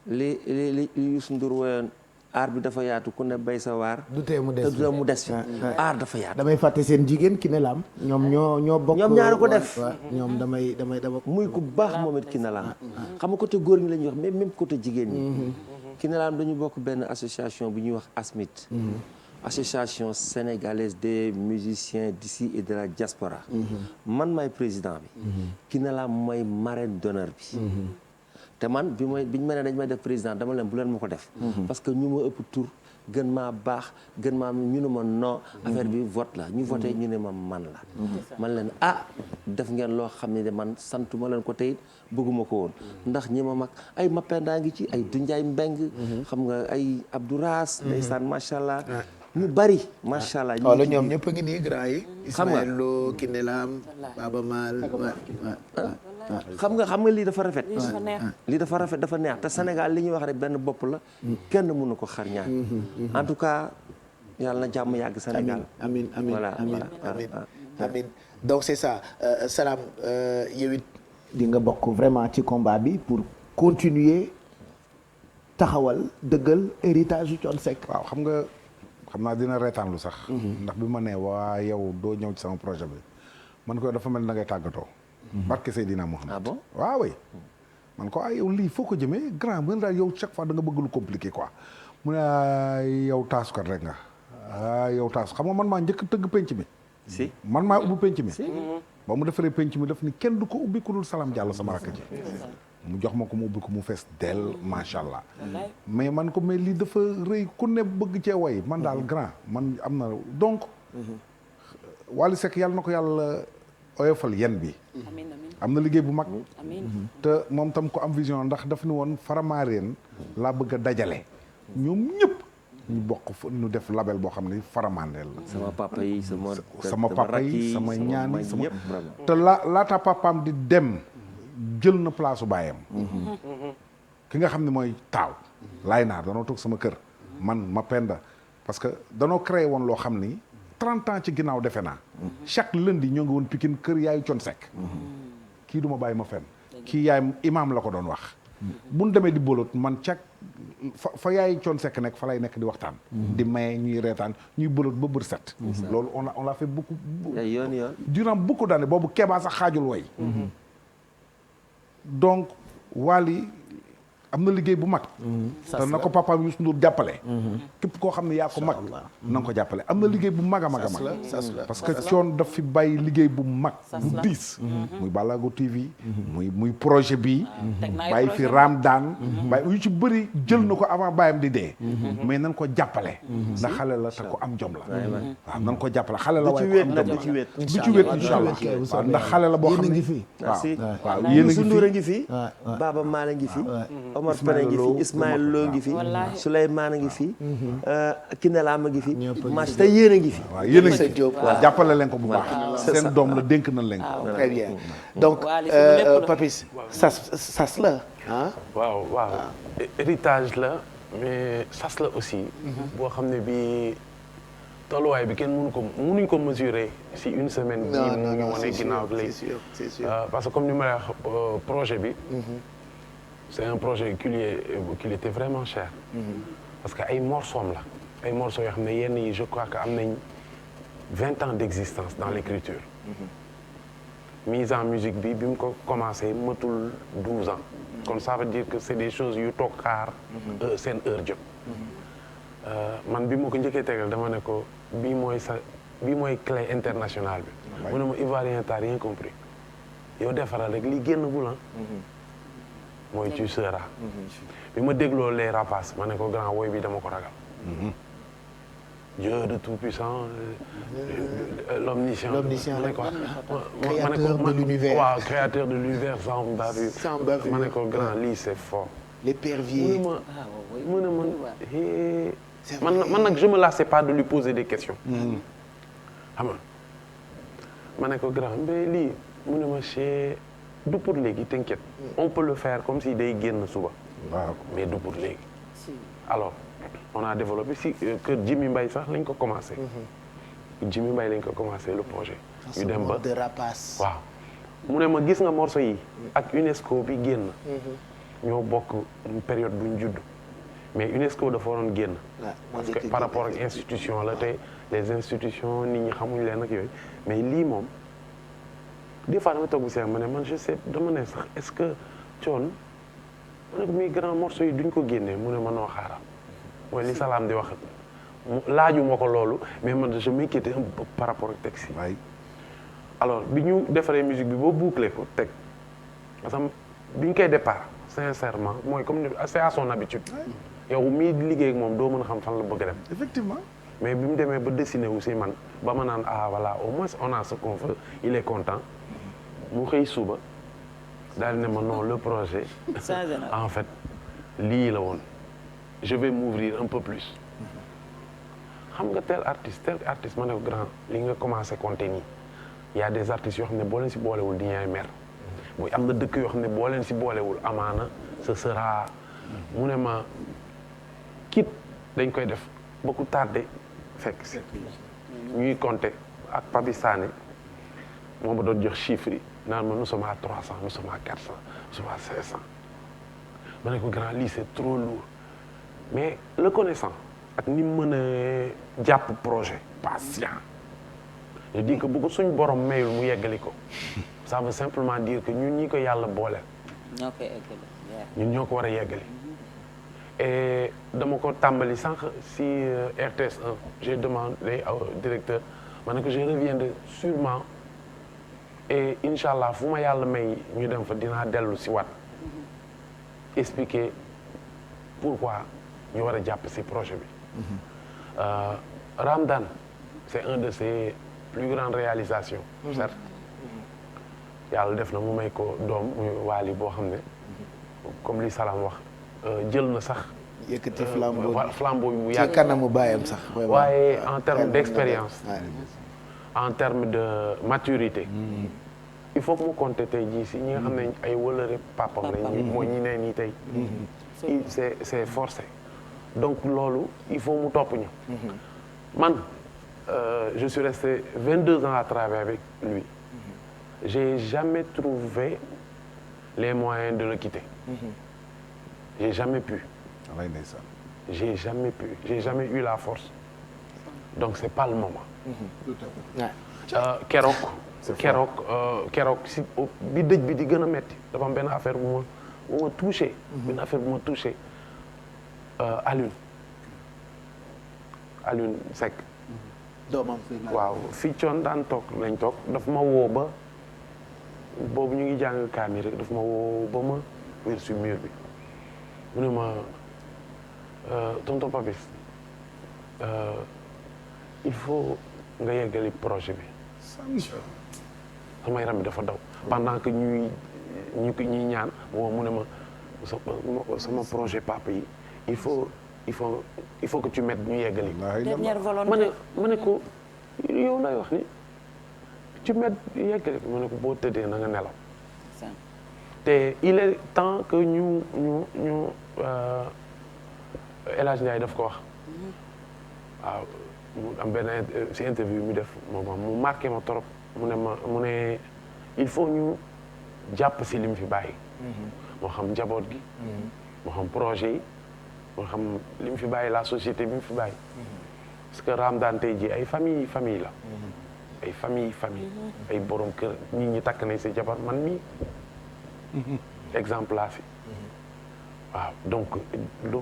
li Youssou Ndour woyoon aar bi dafa yaatu ku ne bay sa waar. du tee mu des fi aar dafa yaatu. damay fàtte seen jigéen ki ne laam ñoom ñoo bokk. ñoom ñaar ko def ñoom damay muy ku baax moom it ki ne laam. xam nga côté góor ñi la ñuy wax mais même côté jigéen ñi. ki ne laam dañu bokk benn association bu ñuy wax ASMIT. association sénégalaise des musiciens d'ici et de la diaspora. man maay président bi. ki ne laam mooy marraine d'honneur bi. te man biñu ma ne dañ may def président dama leen bu leen ma ko def. parce que ñu ma ëpp tur gën maa baax gën maa ñu ne ma non affaire bi vote la ñu voté ñu ne ma man la. man leen def ngeen loo xam ne de man santu ma leen ko tey bëgguma ko woon. ndax ñi ma mag ay Mapenda ngi ci ay Dunjaay Mbeng xam nga ay Abdou Raas. ndeysaan macha allah. ñu bari macha allah. wala ñoom ñëpp a ngi nii grand yi. xam nga Ismaël Lo Kiné Lam Baaba Maal. xam nga lii dafa rafet. lii dafa rafet dafa neex te Sénégal li ñuy wax rek benn bopp la. kenn mënu ko xar ñaar. en tout cas yàlla na jàmm yàgg Sénégal. amiin amiin voilà amiin donc c'est ça Salam yow it di nga bokk vraiment ci combat bi pour continuer taxawal dëggal héritage yu Thione Seck. waaw xam naa dina reetaan lu sax. ndax bi ma nee waa yow doo ñëw ci sama projet bi man ko dafa mel ni da ngay tàggatoo. barke Seydina Mohamed. ah bon waaw oui. man ko yow lii foo ko jëmee grand mën daal yow chaque fois da nga bëgg lu compliqué quoi mu ne yow taasukat rek nga yow taasu xam nga man maa njëkk tëgg penc mi. si man maa ubbi penc mi. ba mu defaree penc mi daf ni kenn du ko ubbi ku dul Salam Diallo sama rakk ji. mu jox ma ko mu ubbi ko mu fees dell macha allah. mais man ko mais lii dafa rëy ku ne bëgg cee way man daal grand man am na donc. Wally Seck yàlla na ko yàlla oyofal yen bi. am na liggéey bu mag. te moom tam ko am vision ndax daf ni woon Faramareen laa bëgg a dajale. ñoom ñëpp ñu bokk ñu def label boo xam ne Faramareen la. sama papa yi sama papa yi sama ñaan yi sama te laata papaam di dem. jël na place u baayam ki nga xam ne mooy taaw laay naar danoo toog sama kër man Mapenda parce que danoo créé woon loo xam ni 30 ans ci ginnaaw defe naa chaque lundi ñoo ngi woon Pikine kër yaayu Thione Seck kii du ma bàyyi ma fenn kii yaay imaam la ko doon wax buñ demee di bolot man cag fa yaay Thione Seck nekk fa lay nekk di waxtaan di maye ñuy reetaan ñuy bolot ba bër set loolu on l'a fait beaucoup durant beaucoup d'années boobu Kéba sax xaajul way donc Wally am na liggéey bu mag. te na ko papaam Youssou Ndour jàppale. képp koo xam ne yaa ko mag. na nga ko jàppale am na liggéey bu mag a mag a mag. parce que Thione daf fi bàyyi liggéey bu mag. bu diis. muy Balago TV. muy projet bi. bàyyi fi Ramdan. bàyyi yu ci bëri jël na ko avant bàyyam di dee. mais nan ko jàppale. ndax xale la te ko am jom la. waaw nan ko jàppale xale la waaye ko am jom la. du ci wéet incha allah waaw ndax xale la boo xam ne. waaw yéen a ngi fi. Baaba Maal a ngi fi. Omar Pene ngi fi Ismaël Lo ngi fi Souleymane a ngi fi Kiné Lam a ngi fi match te yéen a ngi fi waaw yéen a ngi fi waaw jàppale leen ko bu baax seen doom la dénk nañ leen ko très bien donc Papis sas la ah waaw héritage la mais sas la aussi boo xam ne bi tolluwaay bi kenn mënuñ ko mesurer si une semaine bi mu ñu wane ginnaaw léegi c'est sûr parce que comme ni ma la wax projet bi c'est un projet qui était vraiment cher. parce que ay morceaux la ay morceaux yoo xam ne yenn yi je crois que am nañ 20 ans d'existence dans l'écriture. mise en musique bi mu ko commencé matul 12 ans. kon ça veut dire que c'est des choses yu toog xaar. seen heure jot. man bi ma ko njëkkee tegal dama ne ko bii mooy clé internationale bi. mu ne ma Ivoirien t'as rien compris. yow defaral rek li génn bu la. mooy tu seras. bi ma dégloo les rapaces ma ne ko grand woy bi dama ko ragal. Dieu de tout-puissant, l'omniscient. Créateur de l'univers. Waaw, créateur de l'univers sans bavure. Sans bavure. Ma ne ko grand lii c'est fort. L'épervier. mu ne man nag je me lassais pas de lui poser des questions. xam nga ma ne ko grand mais lii mu ne ma chee du pour léegi t'inquiète. on peut le faire comme si day génn suba. waaw mais du pour léegi. alors on a développé si que Jimmy Mbaye sax lañ ko commencé. Jimmy Mbaye lañ ko commencé le projet. ñu dem ba de rapace. waaw mu ne ma gis nga morceau yi. ak UNESCO bi génn. ñoo bokk période bu ñu judd. mais UNESCO dafa waroon génn. parce que par rapport ak institution la te les institutions nit ñi xamuñ leen ak yooyu mais lii moom des fois dama toog bu seex ma ne man je sais dama ne sax est-ce que Thione ma ne ko muy grand morceau yi duñ ko génnee mu ne ma noo xaaral mooy li Salam di wax laaju ma ko loolu mais man je m'inquiétais un peu par rapport ak texte yi. alors bi ñu defaree musique bi boo boucler ko teg parce que bi ñu koy départ sincèrement mooy comme c'est à son habitude. yow mii liggéey ak moom doo mën a xam fan la bëgg a dem. effectivement. mais bi mu demee ba dessiné aussi man ba ma naan ah voilà au moins on a ce qu'on veut il est content mu xëy suba daal ne ma non le projet. en fait lii la woon je vais m'ouvrir un peu plus. xam nga tel artiste ma ne ko grand li nga commencé compter nii y a des artistes yoo xam ne boo leen si boolewul di ñaay mer. muy am na dëkk yoo xam ne boo leen si boolewul amaana ce sera. mu ne ma kit dañ koy def ba ku tardé fekk si ñuy compter ak Papi Sané moo ma doon jox chiffres yi naan ma nous sommes à 300 nous sommes à 400 nous sommes à 500 ma ne ko grand lii c'est trop lourd mais le connaissant ak ni mu mën a jàpp projet patient je dis que bu ko suñ borom mayul mu yeggali ko ça veut simplement dire que ñun ñi ko yàlla booleel ñoo koy eggali. ñun ñoo ko war a yeggali et dama ko tàmbali sànq si RTS 1 j'ai demandé au directeur ma ne ko je reviendrai sûrement et incha allah fu ma yàlla may ñu dem fa dinaa dellu si waat expliquer pourquoi ñu war a jàpp si projet bi. Ramdan c'est un de ses plus grandes réalisations. certes yàlla def na mu may ko doom muy Waly boo xam ne comme li Salam wax jël na sax. yëkkati flambeau flambeau yu yàgg ci kanamu baayam sax. waaye en termes d'expérience. en termes de maturité. il faut que mu compter tey jii si ñi nga xam ne ay wëlëre papam lañ mooy ñi ne nii tey. c'est forcé donc loolu il faut mu topp ñu. man je suis resté 22 ans à travailler avec lui. J'ai jamais trouvé les moyens de le quitter. J'ai jamais pu. J'ai jamais eu la force. Donc c'est pas le moment. keroog si bi dëj bi di gën a metti dafa am benn affaire bu ma touché. benn affaire bu ma touché Alioune Seck. doomam waaw fii Thione daan toog lañ toog daf ma woo ba. boobu ñu ngi jàng kaamil rek daf ma woo ba ma wér sur mur bi mu ne ma tonton Papis il faut nga yeggali projet bi sama yaram bi dafa daw pendant que ñuy ñaan mu ne ma sama projet papa yi il faut que tu mettes ñu yeggali dernière volonté ma ne ko yow lay wax ni ci met yeggali ko ma ne ko boo tëddee na nga nelaw te il est temps que ñu El Hadj Ndiaye daf ko wax waaw mu am benn si interview mi def mu marqué ma trop mu ne il faut ñu jàpp si lim fi bàyyi moo xam njaboot gi moo xam projet yi moo xam li mu fi bàyyi la société bi mu fi bàyyi parce que Ramadane tey jii ay famille la ay famille ay borom kër nit ñi takk nañ si jabar man mii exemple laa fi waaw donc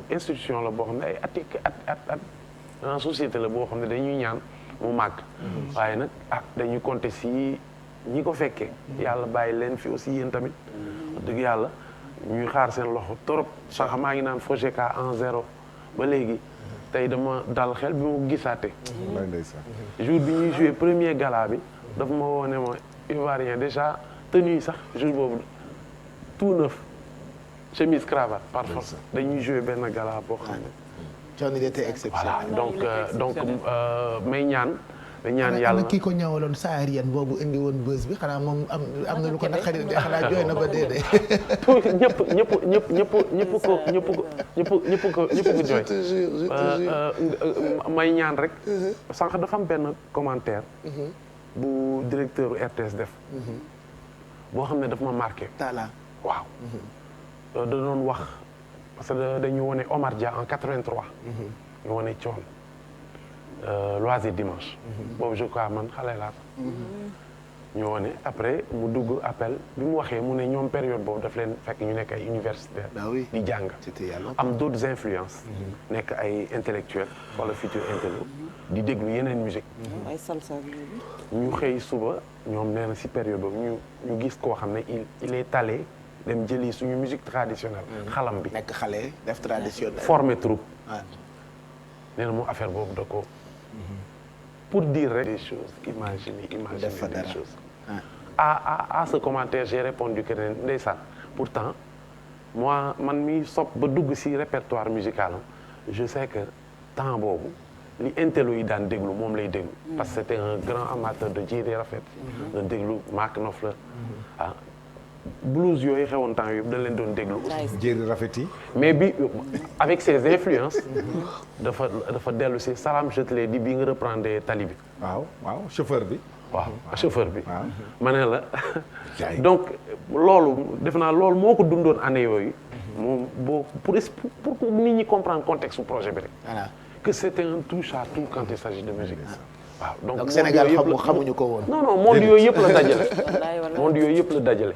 institution la boo xam ne ay at en société la boo xam ne dañuy ñaan mu màgg waaye nag dañuy compter si ñi ko fekkee yàlla bàyyi leen fi aussi yéen tamit dëgg yàlla ñuy xaar seen loxo trop sax maa ngi naan Fojeka 1-0 ba léegi tey dama dal xel bi mu gisaate jour bi ñuy joué premier gala bi dafa ma woone ma Ivoirien déjà tenue sax jour boobu tout neuf chemise cravate par force dañuy joué benn gala boo xam ne Thione il était exceptionnel. voilà donc may ñaan yàlla kii ko ñawaloon saarien boobu indi woon bës bi xanaa moom am na lu ko naqari de xanaa jooy na ba dee de. ñëpp ko jooy. may ñaan rek. sànq dafa am benn commentaire. bu directeur RTS def. boo xam ne daf ma marqué. Talla waaw. da doon wax parce que dañu wone Omar Dia en 83. ñu wone Thione. Loisir dimanche. boobu je crois man xale laa ñu wone après mu dugg appel bi mu waxee mu ne ñoom période boobu daf leen fekk ñu nekk ay universitaire di jàng am d'autres influences nekk ay intellectuels wala futur intello di déglu yeneen musique ay salsa ñu xëy suba ñoom nee na si période boobu ñu gis koo xam ne il est allé dem jëli suñu musique traditionnelle xalam bi nekk xale def traditionnel former troupe nee na mu affaire boobu da ko pour dire rek des choses imaginer des choses à ce commentaire j'ai répondu que ne ndeysaan pourtant moi man mi sopp ba dugg ci répertoire musical je sais que temps boobu li intello yi daan déglu moom lay déglu parce que c'était un grand amateur de Djily Rafet da déglu Mark Knopfler blues yooyu xewoon temps yëpp da leen doon déglu Djily Rafet yi mais bi avec ses influences dafa dellu si Salam je te l'ai dit bi nga reprendre tali bi waaw chauffeur bi ma ne la donc loolu def naa loolu moo ko dundoon année yooyu moom boo pour nit ñi comprendre contexte du projet bi rek que c'était un touche à tout quand il s'agit de musique waaw donc Sénégal xamuñu ko woon. non monde yooyu yëpp la dajale. monde yooyu yëpp la dajale.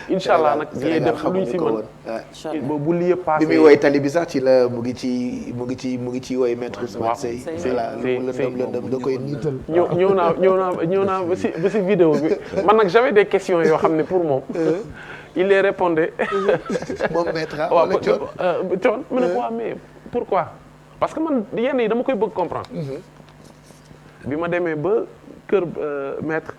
incha allah nag ñuy def luñ si mën. bu lii yëpp passé. bi muy woy tali bi sax ci la mu ngi ci woy maître Ousmane Seye. voilà lëndëm da koy niital. ñëw naa ba si vidéo bi man nag j'avais des questions yoo xam ne pour moom. il les répondait. moom maître wala Thione mu ne quoi mais pourquoi parce que man yenn yi dama koy bëgg comprendre. bi ma demee ba kër maître.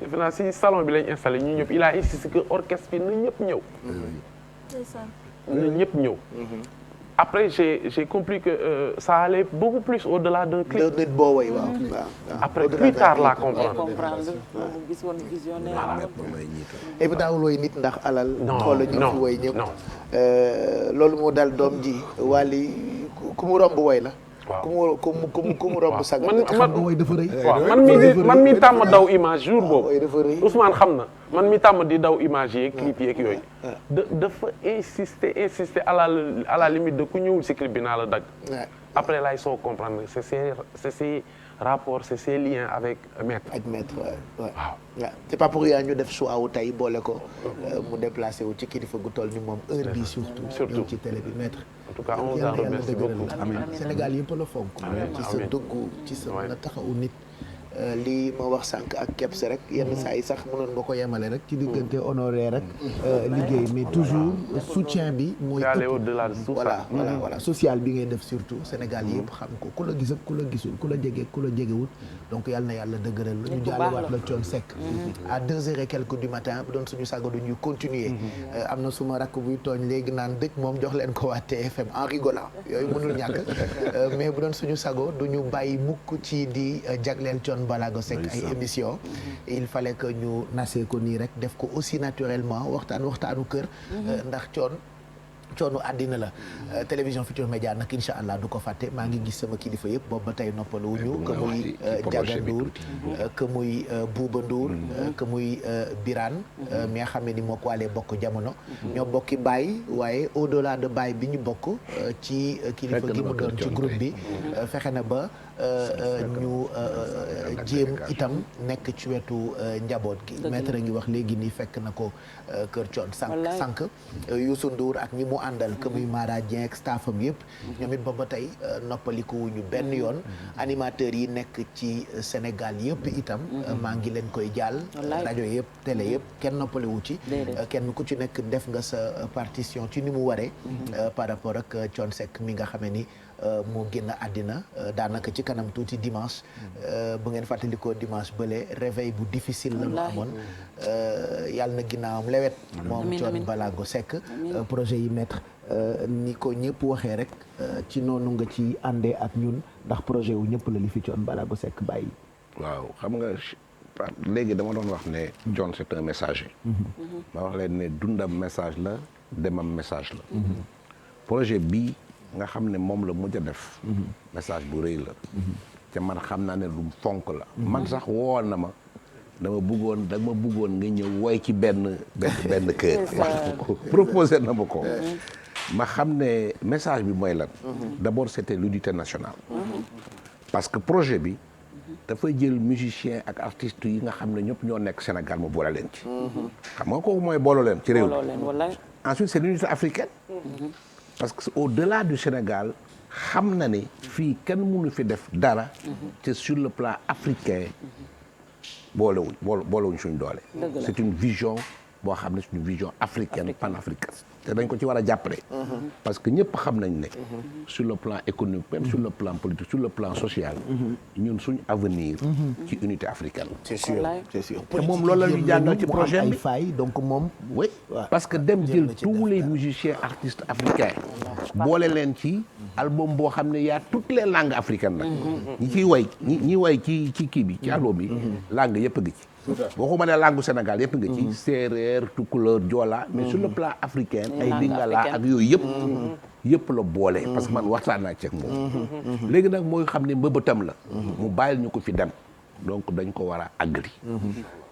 defe naa si salon bi lañ installé ñu ñëpp il a insisté que orchestre bi na ñëpp ñëw. na ñëpp ñëw. après j'ai compris que ça allait beaucoup plus au-delà d'un clip. nit boo woy waaw. après plus tard laa comprendre. gis woon visionnaire. et puis daawul woy nit ndax alal. non xoolal ñu fi woy ñëpp. loolu moo dal doom ji Wally ku mu romb woy la. waaw ku mu romb sagal xam nga woy dafa rëy. waaw man mi tàmm daw image jour boobu. woy dafa rëy Ousmane xam na man mi tàmm di daw image yeeg clip yeeg yooyu. dafa insister à la limite de ku ñëwul si clip bi naa la dagg. après laay soo comprendre c'est ses rapports c'est ses liens avec maître. ak maître waaw. c'est pas pour rien ñu def choix wu tey boole ko mu déplacé wu ci kilifa gu toll ni moom heure bi surtout. ñëw ci télé bi maître. en tout cas on vous en remercie beaucoup. amiin Sénégal yëpp la fonk. ci sa dugg ci sa na taxawu nit. lii ma wax sànq ak keps rek yenn saa yi sax mënoon nga ko yemale rek ci diggante honoré rek liggéey mais toujours soutien bi mooy au-delà de tout ça. voilà social bi ngay def surtout Sénégal yëpp xam ko ku la gis ak ku la gisul ku la jege ku la jegewut donc yal na yàlla dëgëral la ñu jàllewaat la Thione Seck à 2h et quelques du matin bu doon suñu sago du ñuy continuer am na suma rakk buy tooñ léegi naan dëj moom jox leen ko waa TFM en rigolant yooyu mënul ñàkk mais bu doon suñu sago du ñu bàyyi mukk ci di jagleel Thione Ballago Seck ay émission il fallait que ñu nasee ko nii rek def ko aussi naturellement waxtaanu kër ndax Thione coonu àddina la télévision Futurs Médias nag incha allah du ko fàtte maa ngi gis sama kilifa yëpp boobu ba tey noppalu wuñu que muy Ndiaga Ndour que muy Bouba Ndour que muy Birane mi nga xam ne ni moo ko walee bokk jamono ñoo bokki baay waaye au delà de baay bi ñu bokk ci kilifa gi mu doon ci groupe bi fexe na ba ñu jéem itam nekk ci wetu njaboot gi maître ngi wax léegi nii fekk na ko kër Thione sànq Youssou Ndour ak ñi mu àndal que muy Mara Dieng ak staffam yëpp ñoom it ba tey noppaliku wuñu benn yoon animateurs yi nekk ci Sénégal yëpp itam maa ngi leen koy jàll rajo yëpp télé yëpp kenn noppaliwu ci kenn ku ci nekk def nga sa partition ci ni mu waree par rapport ak Thione Seck mi nga xamee ni moo génn àddina daanaka ci kanam tuuti dimanche bu ngeen fàttalikoo dimanche bële réveil bu difficile la ñu amoon yàlla na ginnaawam lewet moom Thione Ballago Seck projet yi maître ni ko ñëpp waxee rek ci noonu nga ci àndee ak ñun ndax projet wu ñëpp la li fi Thione Ballago Seck bàyyi. waaw xam nga léegi dama doon wax ne Thione c'est un messager. ma wax leen ne dundam message la demam message la. projet bii nga xam ne moom la mujj a def. message bu rëy la. te man xam naa ne lu fonk la. man sax woon na ma dama bëggoon nga ñëw woy ci benn kër. proposé na ma ko. ma xam ne message bi mooy lan. d'abord c'était l'unité nationale. parce que projet bi dafay jël musicien ak artistes yi nga xam ne ñëpp ñoo nekk Sénégal mu boole leen ci. xam nga kooku mooy booloo leen ci réew mi. ensuite c'est l'unité africaine. parce que au-delà du Sénégal xam na ne fii kenn mënu fi def dara. te sur le plan africain boolewuñ suñ doole. c'est une vision boo xam ne c'est une vision africaine panafricaine. te dañ ko ci war a jàppale. parce que ñëpp xam nañ ne. sur le plan économique même sur le plan politique sur le plan social. ñun suñ avenir. ci unité africaine. c'est sûr c'est sûr. te moom loolu la ñuy jàngal ci projet bi donc moom. oui parce que dem jël tous les musiciens artistes africains. boole leen ci album boo xam ne y a toutes les langues africaines nag. ñi ciy way ñi way ci kii bi ci album bi. langue yëpp a ngi ci. boo ko mënee langue Sénégal yëpp nga ci. séeréer tukulóor joola. mais sur le plan africain. ay lingala ak yooyu yëpp la boole. parce que man waxtaan naa ci ak moom. léegi nag mooy xam ne mbëbëtam la. mu bàyyil ñu ko fi dem. donc dañ ko war a àggali.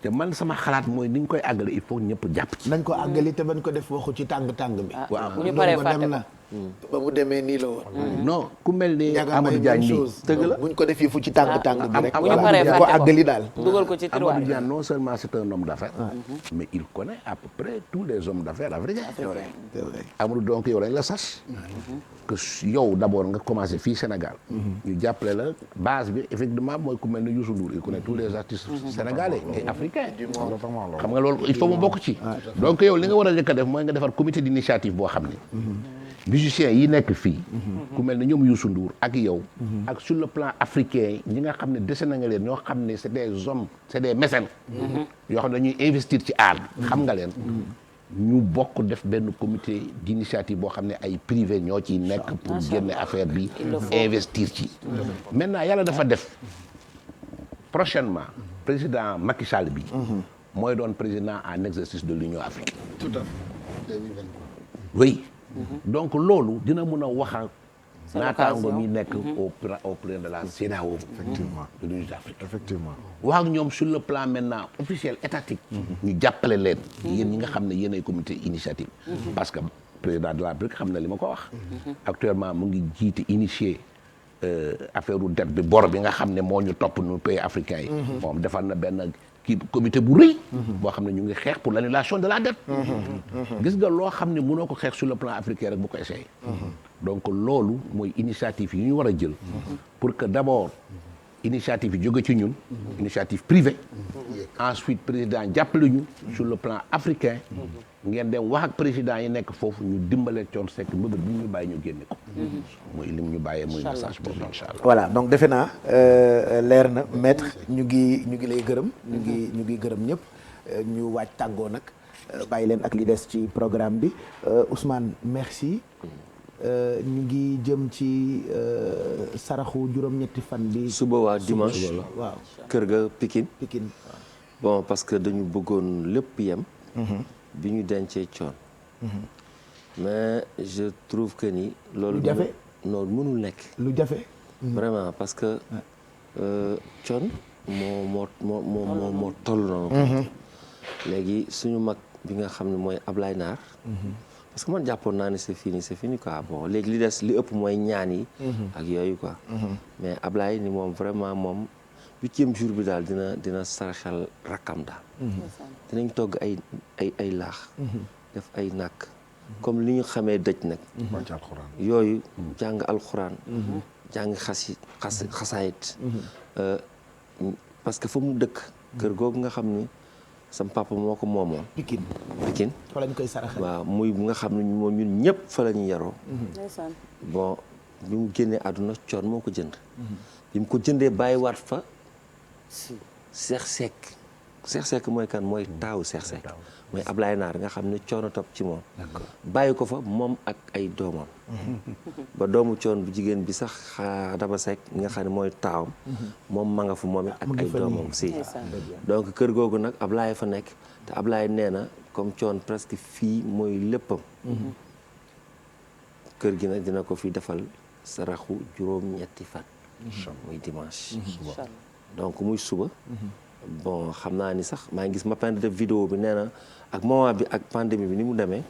te man sama xalaat mooy ni ñu koy àggale il faut ñëpp jàpp ci. nañ ko àggali te bañ ko def waxu ci tàng bi. waaw bu ñu paree fàtte ko ba mu demee nii la woon. non ku mel ni Amadou Diagne nii dëgg la buñ ko def yi fu ci tàng bi rek. bu ñu paree fàtte ko àggali daal. dugal ko ci tiroir Amadou Diagne non seulement c'est un homme d'affaires. mais il connaît à peu près tous les hommes d'affaires africains. c'est vrai. Amadou donc yow lañ la sas. que yow d'abord nga commencé fii Sénégal. ñu jàppale la base bi effectivement mooy ku mel ni Youssou Ndour il connaît tous les artistes sénégalais et africains. xam nga loolu il faut mu bokk ci. donc yow li nga war a njëkk a def mooy nga defar comité d'initiative boo xam ni. musiciens yi nekk fii. ku mel ne ñoom Youssou Ndour ak yow. ak sur le plan africain ñi nga xam ne dese na nga leen ñoo xam ne c'est des hommes c'est des mécènes. yoo xam ne dañuy investir ci art bi. xam nga leen. ñu bokk def benn comité d'initiative boo xam ne ay privé ñoo ciy nekk pour génne affaire bi investir ci. maintenant yàlla dafa def prochainement président Macky Sall bi. mooy doon président en exercice de l'Union africaine. tout à fait. oui. donc loolu dina mën a wax ak naataango mi nekk au plan de la CEDEAO. effectivement de l'unité africaine. effectivement. wax ak ñoom sur le plan maintenant officiel étatique. ñu jàppale leen. yéen ñi nga xam ne yéen ay comité initiative. parce que président de la République xam na li ma ko wax. actuellement mu ngi jiite initier affaire u dette bi bor bi nga xam ne moo ñu topp ñu pays africains yi. moom defar na benn kii comité bu rëy. boo xam ne ñu ngi xeex pour l'annulation de la dette. gis nga loo xam ne mënoo ko xeex sur le plan africain rek bu ko essayé. donc loolu mooy initiative yi ñu war a jël. pour que d'abord initiative yi jóge ci ñun. initiative privée. ensuite président jàppale ñu sur le plan africain. ngeen dem wax ak président yi nekk foofu ñu dimbale Thione Seck mbëbët bi ñu bàyyi ñu génne ko. muy lim ñu bàyyee muy message boobu incha allah. voilà donc defe naa leer na maître ñu ngi lay gërëm ñu ngi gërëm ñëpp ñu waaj tàggoo nag bàyyi leen ak li des ci programme bi Ousmane merci ñu ngi jëm ci saraxu juróom-ñetti fan bi. suba waa dimanche waaw kër ga Pikine. Bon parce que dañu bëggoon lépp yem. bi ñu dencee Thione. mais je trouve que ni. loolu lu jafe loolu mënul nekk. lu jafe. vraiment parce que Thione moo toll noonu. léegi suñu mag bi nga xam ne mooy Ablaye Naar. parce que man jàppoon naa ne c'est fini quoi bon léegi li des li ëpp mooy ñaan yi. ak yooyu quoi. mais Ablaye ni moom vraiment moom 8e jour bi daal dina saraxal rakkam daal. dinañ togg ay laax. def ay nàkk. comme li ñu xamee dëj nag. yooyu jàng alxuraan. jàng xasaayit. parce que fa mu dëkk. kër googu nga xam ni sam papa moo ko moomoon. Pikine. fa lañ koy saraxal. waaw muy bu nga xam ne moom ñun ñëpp fa la ñu yaroo. bon bi mu génnee àdduna Thione moo ko jënd. bi mu ko jëndee bàyyiwaat fa. Cheikh Seck mooy kan mooy taawu Cheikh Seck mooy Ablaye Naar nga xam ne Thione topp ci moom. bàyyi ko fa moom ak ay doomam. ba doomu Thione bu jigéen bi sax Daba Seck nga xam ne mooy taawam. moom ma nga fa moom it ak ay doomam si. donc kër googu nag Ablaye fa nekk te Ablaye nee na comme Thione presque fii mooy léppam. kër gi nag dina ko fi defal saraxu juróom-ñetti fan. muy dimanche. donc muy suba. bon xam naa ni sax maa ngi gis ma peine de vidéo bi nee na ak moment bi ak pandémie bi ni mu demee.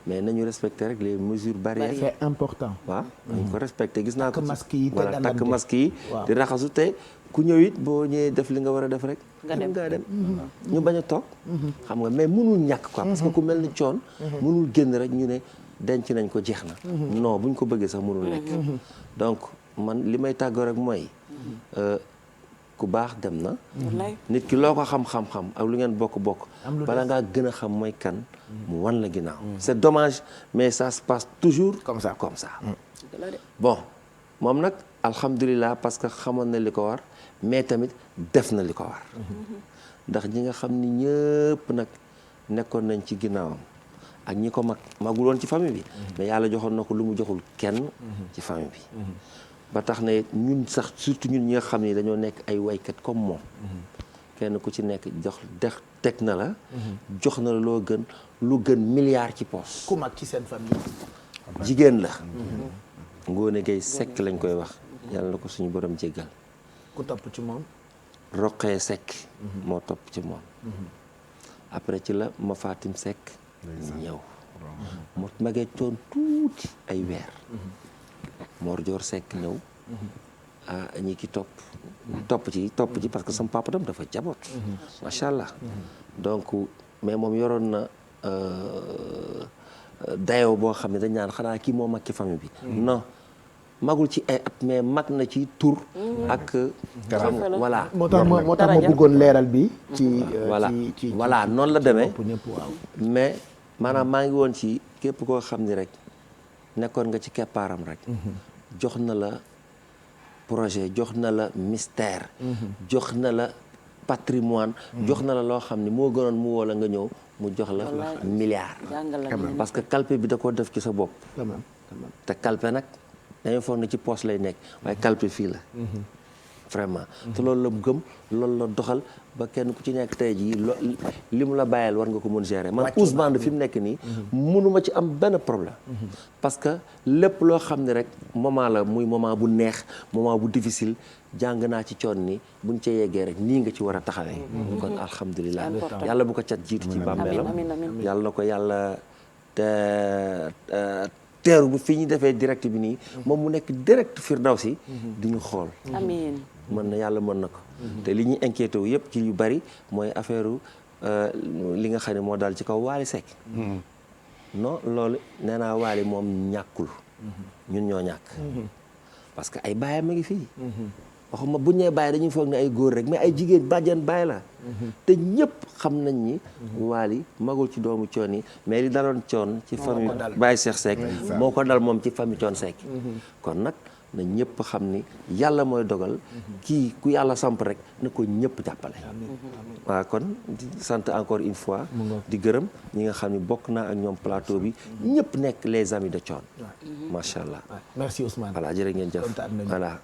mais nañu respecter rek les mesures barrières. c'est important. waaw nañu ko respecter gis naa ko. takk masque yi voilà takk masque yi. di raxasu te ku ñëw it boo ñëwee def li nga war a def rek. nga dem ñu bañ a toog. xam nga mais mënul ñàkk quoi. parce que ku mel ni Thione. mënul génn rek ñu ne denc nañ ko jeex na. non buñ ko bëggee sax mënul nekk. donc man li may tàggoo rek mooy. ku baax dem na. nit ki loo ko xam-xam-xam ak lu ngeen bokk-bokk. bala ngaa gën a xam mooy kan. mu wan la ginnaaw. c'est dommage mais ça se passe toujours. comme ça. bon moom nag alhamdulilah parce que xamoon na li ko war mais tamit def na li ko war. ndax ñi nga xam ni ñëpp nag nekkoon nañ ci ginnaawam ak ñi ko maguloon ci famille bi. mais yàlla joxoon na ko lu mu joxul kenn. ci famille bi. ba tax na ñun sax surtout ñun ñi nga xam ni dañoo nekk ay waykat comme moom. kenn ku ci nekk teg na la. jox na la lu gën milliard ci poos. ku mag ci seen famille. jigéen la. Ngoone Gueye Seck lañ koy wax. yàlla na ko suñu borom jéggal. ku topp ci moom. Roqee Seck. moo topp ci moom. après ci la ma Fatim Seck. ñëw. mu magee Thione tuuti ay weer. Mor Dior Seck ñëw. ñi ki topp ci parce que sama papa tam dafa jaboot. macha allah. donc mais moom yoroon na dayoo boo xam ne dañ naan xanaa kii moo mag ci famille bi. non magul ci ay at mais mag na ci tur. ak voilà. moo tax ma bëggoon leeral bi. ci voilà noonu la demee. mais maanaam maa ngi woon ci képp koo xam ni rek. nekkoon nga ci keppaaram rek. jox na la projet jox na la mystère. jox na la patrimoine. jox na la loo xam ni moo gënoon mu woo la nga ñëw mu jox la milliard. parce que calpe bi da koo def ci sa bopp. te calpe nag dañoo foog ne ci poche lay nekk waaye calpe fii la. vraiment te loolu la gëm loolu la doxal ba kenn ku ci nekk tey jii li mu la bàyyeel war nga ko mën gérer man Ousmane fi mu nekk nii mënuma ci am benn problème parce que lépp loo xam ne rek moment la muy moment bu neex moment bu difficile jàng naa ci Thione ni buñ ca yeggee rek nii nga ci war a taxawee kon alhamdulilah yàlla bu ko cat jiitu ci bàmmeelam yàlla na ko yàlla teeru bu fi ñu defee direct bi nii moom mu nekk direct Firdawsi di ñu xool amiin mën na yàlla mën na ko te li ñuy inquiété wu yëpp ci yu bari mooy affaire li nga xam ne moo daal ci kaw Waly Seck non loolu nee naa Waly moom ñàkkul ñun ñoo ñàkk parce que ay baayam a ngi fii waxuma bu ñu nee baay dañuy foog ne ay góor rek mais ay jigéen bàjjan baay la te ñëpp xam nañ ni Waly magul ci doomu Thione yi mais li daloon Thione ci famille Baye Cheikh Seck moo ko dal moom ci famille Thione Seck kon nag na ñëpp xam ni yàlla mooy dogal kii ku yàlla samp rek na ko ñëpp jàppale waaw kon di sant encore une fois di gërëm ñi nga xam ni bokk naa ak ñoom plateau bi ñëpp nekk les amis de Thione macha allah merci Ousmane voilà jërë ngeen jëf voilà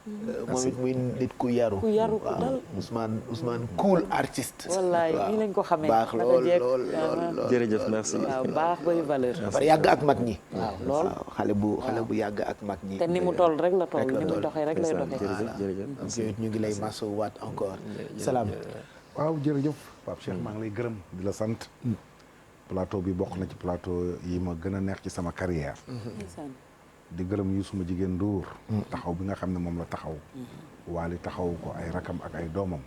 moom it muy nit ku yaru ku yaru ku dal Ousmane cool artiste wallaay nii lañ ko xamee baax lool lool jërëjëf merci waaw baax bari valeur dafa yàgg ak mag ñi waaw lool xale bu yàgg ak mag ñi te ni mu toll rek la toll ni mu doxee rek lay doxee jërëjëf ñu ngi lay maso waat encore salaam waaw jërëjëf Pape Cheikh maa ngi lay gërëm di la sant plateau bi bokk na ci plateau yi ma gën a neex ci sama carrière di gërëm yu suma jigéen Ndour taxaw bi nga xam ne moom la taxaw Waly taxaw ko ay rakam ak ay doomam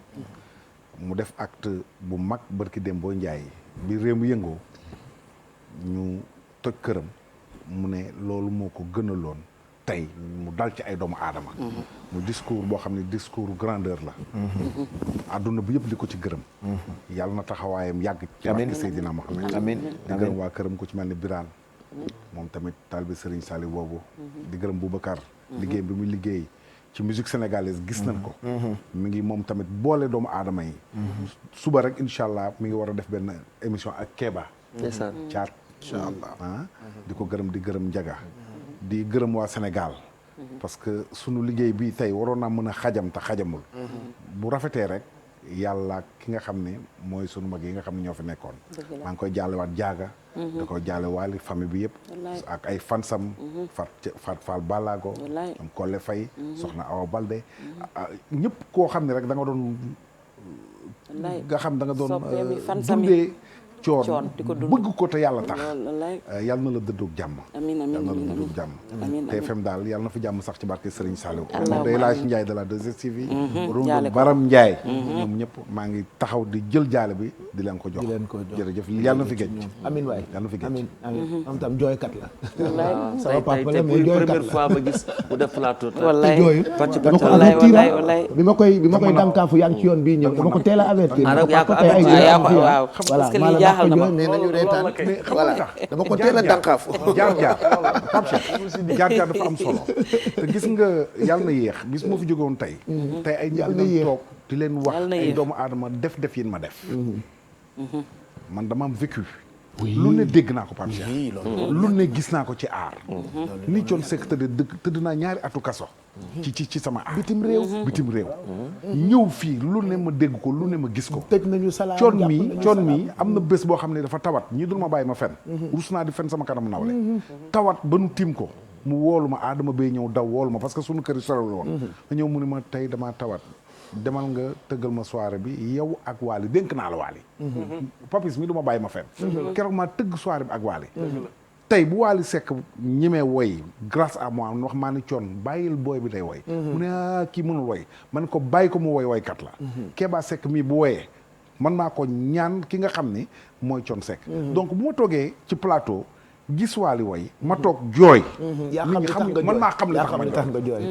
mu def acte bu mag barki Dembo Ndiaye bi réew mi yëngoo ñu toj këram mu ne loolu moo ko gënaloon tey mu dal ci ay doomu aadama mu discours boo xam ne discours grandeur la adduna bi yëpp di ko ci gërëm yàlla na taxawaayam yàgg ci barke Seydina Mohamed amiin di gërëm waa këram ku ci mel ni Birane moom tamit taalibe Serigne Saliou boobu di gërëm Boubacar liggéey bi muy liggéey ci musique sénégalaise gis nañ ko mi ngi moom tamit boole doomu aadama yi suba rek incha allah mi ngi war a def benn émission ak Kéba caat incha allah di ko gërëm di gërëm Njaga di gërëm waa Sénégal parce que sunu liggéey bi tey waroon naa mën a xajam te xajamul bu rafetee rek yàlla ki nga xam ne mooy sunu mag yi nga xam ne ñoo fi nekkoon maa ngi koy jaalewaat jaaga da koy jaale waali famille bi yëpp ak ay fansam Fat Fall Balago am Kolle Faye soxna Awa Balde ñëpp koo xam ne rek da nga doon nga xam da nga doon dundee Thione bëgg ko te yàlla tax yàlla na la dëddoog jàmm yàlla na la dëddoog jàmm TFM daal yàlla na fi jàmm sax ci barke Serigne Saliou day laaj Ndiaye de la 2STV Rundu Baram Ndiaye ñoom ñëpp maa ngi taxaw di jël jaale bi di leen ko jox jërëjëf yàlla na fi géej amiin waay yàlla na fi géej amiin am tam jooykat la sama papa la mais première fois ma gis mu def plateau wallaay jooyu dama ko avertir bi ma koy dànkaafu yaa ngi ci yoon bii ñëw dama ko teel a avertir voilà nee nañu reetaan voilà dama ko teel a dànkaafu jaar Pape Cheikh jaar dafa am solo te gis nga yàlla na yéex bis moo fi jógoon tey ay ñàll na toog di leen wax ay doomu aadama def yin ma def man dama am vécu lu ne dégg naa ko Pape Cheikh lu ne gis naa ko ci aar ni Thione Seck tëdd naa ñaari atu kaso ci sama aar bitim réew ñëw fii lu ne ma dégg ko lu ne ma gis ko tëj nañu salaam Thione mi am na bés boo xam ne dafa tawat ñii dul ma bàyyi ma fen rus naa di fen sama kanamu nawle tawat ba nu tiim ko mu woolu ma Adama bay ñëw daw woolu ma parce que sunu kër yi sorewul woon ma ñëw mu ne ma tey damaa tawat demal nga tëggal ma soirée bi yow ak Waly dénk naa la Waly Papis mi du ma bàyyi ma fen keroog maa tëgg soirée bi ak Waly tey bu Waly Seck ñemee woy grâce à moi wax maa ni Thione bàyyil booy bi day woy mu ne kii mënul woy man ko bàyyi ko mu woy woykat la Kéba Seck mii bu woyee man maa ko ñaan ki nga xam ni mooy Thione Seck donc bu ma toogee ci plateau gis Waly woy ma toog jooy man maa xam li tax nga jooy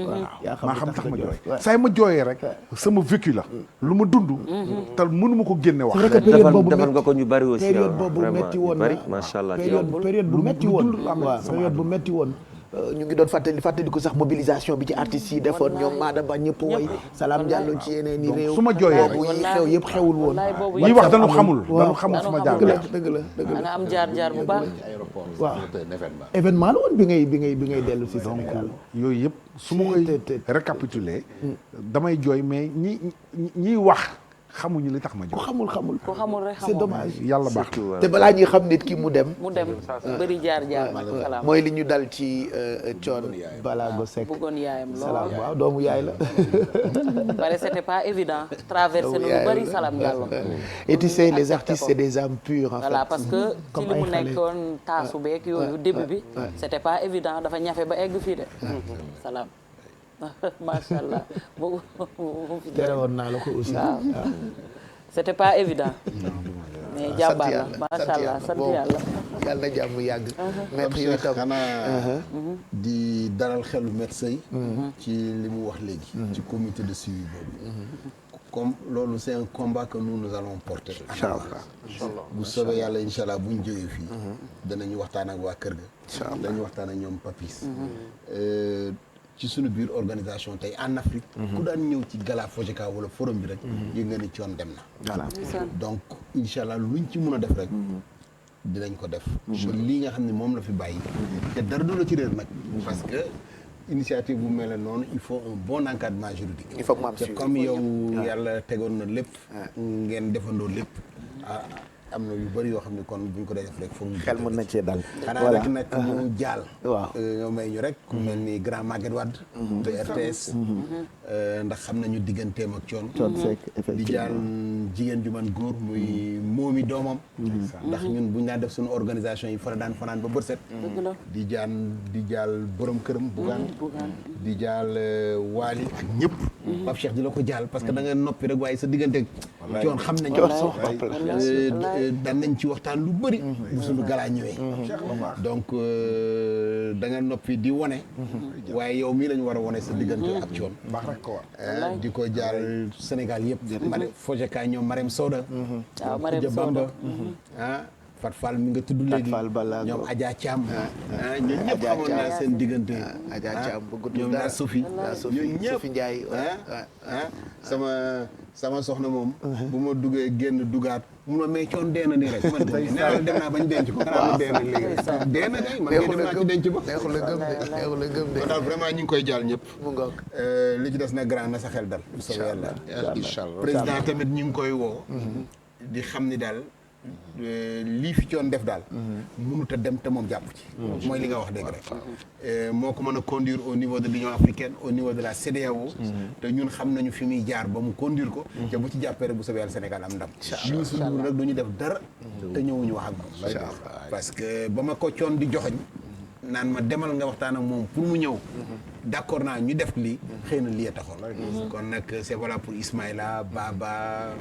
maa xam tax ma jooy saa ma jooyee rek sama vécu la lu ma dund te mënu ma ko génne wax defal nga ko ñu bari aussi période boobu metti woon bari macha allah période bu metti woon waaw période bu metti woon ñu ngi doon fàttaliku sax mobilisation bi ci artistes yi defoon ñoom Maada Ba ñëpp woy Salam Diallo ci yeneen i réew su ma jooyee boobu yi xew yëpp xewul woon ñi wax dañu xamul su ma jaar dëgg la nga am jaar bu baax waaw événement la woon bi ngay dellu si Sénégal yooyu yëpp su ma koy récapituler damay jooy mais ñiy wax xamuñu li tax ma jóg ku xamul rek c'est dommage yàlla baax te balaa ñuy xam nit ki mu dem bëri jaar salaam mooy li ñu dal ci Thione Ballago Seck bëggoon yaayam salaam waaw doomu yaay la pare c'était pas évident traversé na lu bëri Salam Diallo et tu sais les artistes c'est des âmes pures en fait voilà parce que ci li mu nekkoon taasu beeg yooyu début bi c'était pas évident dafa ñafe ba egg fii de salaam macha allah tere woon naa la ko aussi waaw c'était pas évident mais jàmbaar la macha allah sant yàlla yàlla na jàmm yàgg maître yooyu tam xanaa di dalal xelu médecin yi ci li mu wax léegi ci comité de suivi boobu comme loolu c'est un combat que nous allons porter inchallah bu soobee yàlla inchallah buñ jógee fii danañu waxtaan ak waa kër ga dañu waxtaan ak ñoom Papis ci suñu biir organisation tey en Afrique. ku daan ñëw ci gala FOGECA wala forum bi rek. yëg nga ni Thione dem na. voilà donc incha allah luñ ci mën a def rek. dinañ ko def. lii nga xam ne moom la fi bàyyi. te dara du la ci réer nag. parce que initiative bu mel noonu il faut un bon encadrement juridique. il faut que mu am te comme yow yàlla tegoon na lépp. ngeen defandoo lépp. am na yu bëri yoo xam ne kon buñ ko dee def rek foog ñu. xel mën na cee dal. xanaa nag ñu jaal. waaw ñoo may ñu rek. ku mel ni grand Maguette Wade. de RTS. ndax xam nañu digganteem ak Thione. Thione Seck effectivement di jaal jigéen ju man góor muy moomi doomam. ndax ñun buñ daan def suñu organisation yi fa la daan fanaan ba bët set. di jaal borom këram. Bougane di jaal Waly ak ñëpp. Pape Cheikh di la ko jaal parce que da nga noppi rek waaye sa diggante ak Thione xam nañu. daan nañ ci waxtaan lu bëri. bu suñu galaa ñëwee. donc da nga noppi di wone. waaye yow mii lañu war a wone sa diggante ak Thione. di ko jaal Sénégal yëpp. FOGECA ñoom Marème Soda. waaw Marème Soda Fat Fall mi nga tudd léegi ñoom Adja Thiam. ñoom ñëpp xamoon naa seen diggante. Adja Thiam bëgg ñoom naa Sophie. ñoom ñëpp Sophie Ndiaye. sama soxna moom. bu ma duggee génn dugaat. mun ma mais Thione dee na nii rek. man nee naa dem naa bañ denc ko. waaw dee na léegi dee na kay man kay dem naa ci denc ko. neexul la gëm de neexul la gëm de. kon daal vraiment ñu ngi koy jaal ñëpp. mu ngoog li ci des na grand na sa xel dal. incha allah président tamit ñu ngi koy woo. di xam ni daal. lii fi Thione def daal. mënut a dem te moom jàpp ci. mooy li nga wax dëgg rek. moo ko mën a conduire au niveau de l'Union africaine au niveau de la CEDEAO. te ñun xam nañu fi muy jaar ba mu conduire ko. te bu ci jàppee rek bu soobee yàlla Sénégal am ndam. lii suñu nag du ñu def dara. te ñëwuñu wax ak moom. parce que ba ma ko Thione di joxoñ naan ma demal nga waxtaan ak moom pour mu ñëw. d'accord naa ñu def lii. xëy na lii a taxoon. kon nag c'est voilà pour Ismaïla Baba.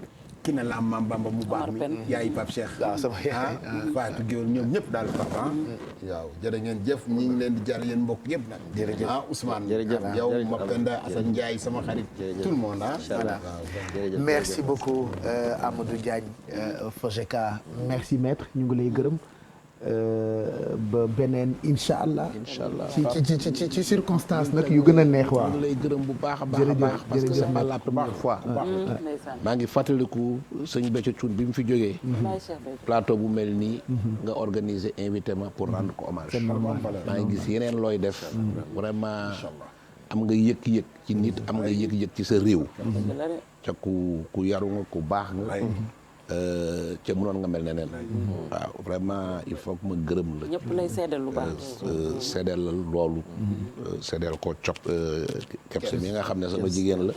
ki na la maam Bamba mu baax mi yaay Pape Cheikh. waaw sama yaay Fatou Gueye ñoom ñëpp daal papa. waaw jërë ngeen jëf ñi ngi leen di jàll yéen mbokk yëpp nag. jërëjëf Ousmane. jërëjëf yow Mapenda Assane Ndiaye sama xarit. tout le monde voilà merci beaucoup Amadou Diagne FOGECA merci maître ñu ngi lay gërëm. ba beneen incha allah. ci circonstance nag yu gën a neex waaw. ñu lay gërëm bu baax a baax parce que c'est pas la première fois. maa ngi fàttaliku sëñ Béthio Thioune bi mu fi jógee. plateau bu mel nii. nga organiser invité ma pour rendre ko hommage. maa ngi gis yeneen looy def. vraiment am nga yëg-yëg ci nit am nga yëg-yëg ci sa réew. ca ku yaru nga ku baax nga. ca mënoon nga mel neneen waaw vraiment il faut que ma gërëm la. ñëpp lay seedeel lu baax. seedeel la loolu. seedeel ko cop keps mi nga xam ne sama jigéen la.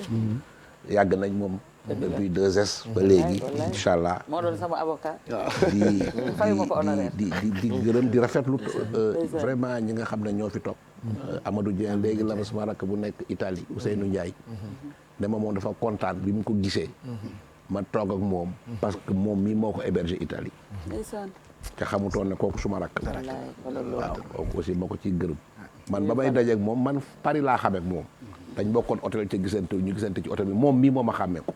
yàgg nañ moom. depuis 2S ba léegi. incha allah moo doon sama avocat. di gërëm di rafetlu vraiment ñi nga xam ne ñoo fi toog. Amadou Dieng léegi la ma sama rakk bu nekk Italie Ousseynou Ndiaye. dama moom dafa kontaan bi mu ko gisee. ma toog ak moom parce que moom mii moo ko hébergé Italie te xamutoon ne kooku suma rakk waaw kooku aussi ma ko ciy gërëm man ba may dajeek moom man Paris laa xamee ak moom dañ bokkoon hôtel ca gisante ñu gisante ci hôtel bi moom mii moo ma xàmmee ko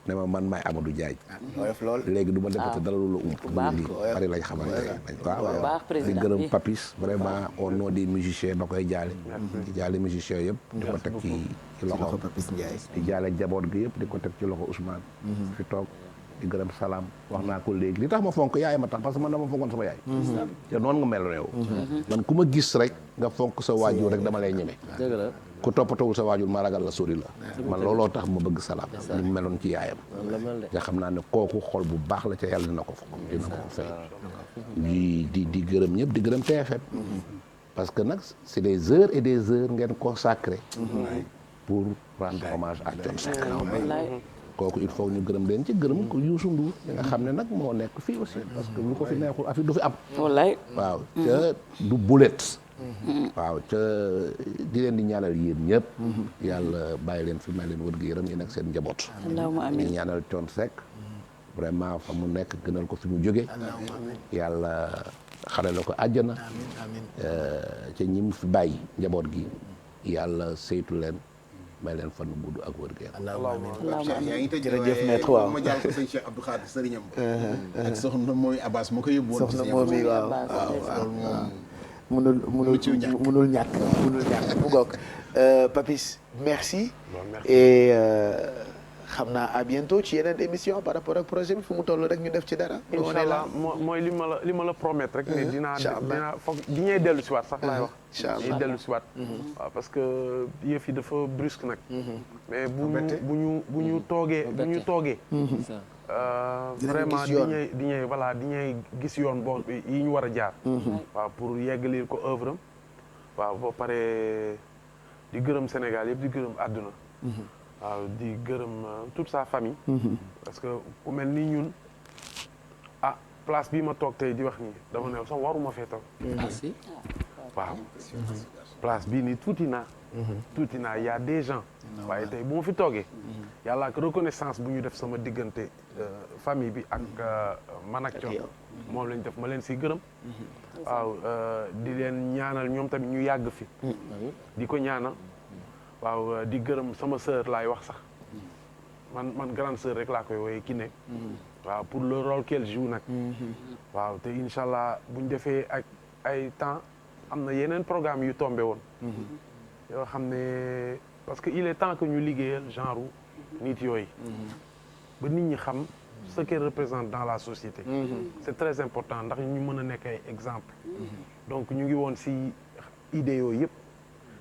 ne ma man maay Amadou Diagne léegi du ma defati dara lu la ump lii Paris lañ xamante waaw di gërëm Papis vraiment au nom des musiciens da koy jaale di jaale musiciens yëpp di ko teg ci loxo Papis Ndiaye di jaale jaboot gi yëpp di ko teg ci loxo Ousmane fi toog di gërëm Salam wax naa ko léegi li tax ma fonk yaay ma tax parce que man dama fonkoon sama yaay te noonu nga mel yow man ku ma gis rek nga fonk sa waajur rek dama lay ñeme ku toppatawul sa waajur ma ragal la sori la man looloo tax ma bëgg Salam ni mu meloon ci yaayam nga xam naa ne kooku xol bu baax la ca yàlla dina ko fay di gërëm ñëpp di gërëm TFM parce que nag c'est des heures et des heures ngeen consacré pour rendre hommage à Thione Seck kooku il faut ñu gërëm leen ci gërëm ko Youssou Ndour nga xam ne nag moo nekk fii aussi parce que lu ko fi neexul afi du fi am wallaay waaw ca du bulet waaw ca di leen di ñaanal yéen ñëpp yàlla bàyyi leen fi may leen wër gi yërëm yéen ak seen njaboot allahumma amiin di ñaanal Thione Seck vraiment fa mu nekk gënal ko fi mu jóge yàlla xare la ko àjjana ca ñi mu fi bàyyi njaboot gi yàlla saytu leen may leen fan gudd ak wër gi yaa ngi tëj jërëjëf maître waaw ma jàll ko sëñ Cheikh Abdou Khadir sëriñam ak soxna mooy Abbas moo ko yóbbu woon soxna moom yi waaw waaw munul ñàkk mu goog Papis merci et xam naa à bientôt ci yeneen émission par rapport ak projet bi fu mu toll rek ñu def ci dara. Inch'Allah mooy li ma la promettre rek. ne dinaa foog di ñuy dellu si waat sax laay wax. inch'Allah ñuy dellu si waat. waaw parce que yëf yi dafa brusque nag. mais bu ñu toogee. vraiment di ñuy gis yoon boo yi ñu war a jaar. waaw pour yeggali ko œuvre am. waaw boo paree di gërëm Sénégal yëpp di gërëm àdduna. waaw di gërëm toute sa famille. parce que ku mel ni ñun place bii ma toog tey di wax nii dama ne sax waruma fee toog. waaw place bii nii tuuti naa y a des gens. waaye tey bu ma fi toogee. yàlla ak reconnaissance bu ñu def sama diggante famille bi ak man ak Thione moom lañ def ma leen siy gërëm. waaw di leen ñaanal ñoom tamit ñu yàgg fi. di ko ñaanal. waaw di gërëm sama sœur laay wax sax man grande sœur rek laa koy wooyee Kiné. waaw pour le rôle qu'elle joue nag. waaw te incha allah buñ defee ak ay temps am na yeneen programme yu tombé woon. yoo xam ne parce que il est temps que ñu liggéeyal genre nit yooyu. ba nit ñi xam ce qu'elle représente dans la société. c'est très important ndax ñu mën a nekk ay exemple. donc ñu ngi woon si idées yooyu yëpp.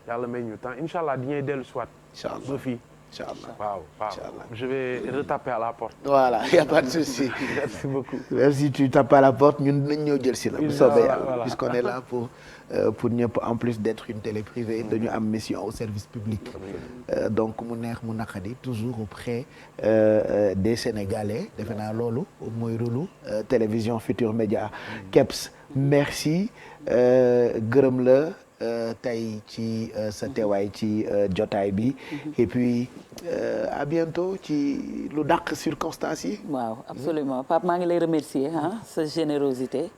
yàlla may ñu temps incha allah di ñuy dellu soit. incha allah ba fii. incha allah waaw je vais retaper à la porte. voilà y a pas de souci. merci beaucoup. merci tu tapes à la porte ñun nañ ñëw jël si la. bu soobee yàlla puisqu'on est là pour ñëpp en plus d'être une télé privée dañu am mission au service public. donc mu neex mu naqadi toujours auprès des Sénégalais defe naa loolu mooy rôlu télévision Futurs Médias. Kebs merci gërëm la. tey ci sa teewaay ci jotaay bi et puis à bientôt ci lu dàq circonstances yi. waaw absolument Pape maa ngi lay remercier sa générosité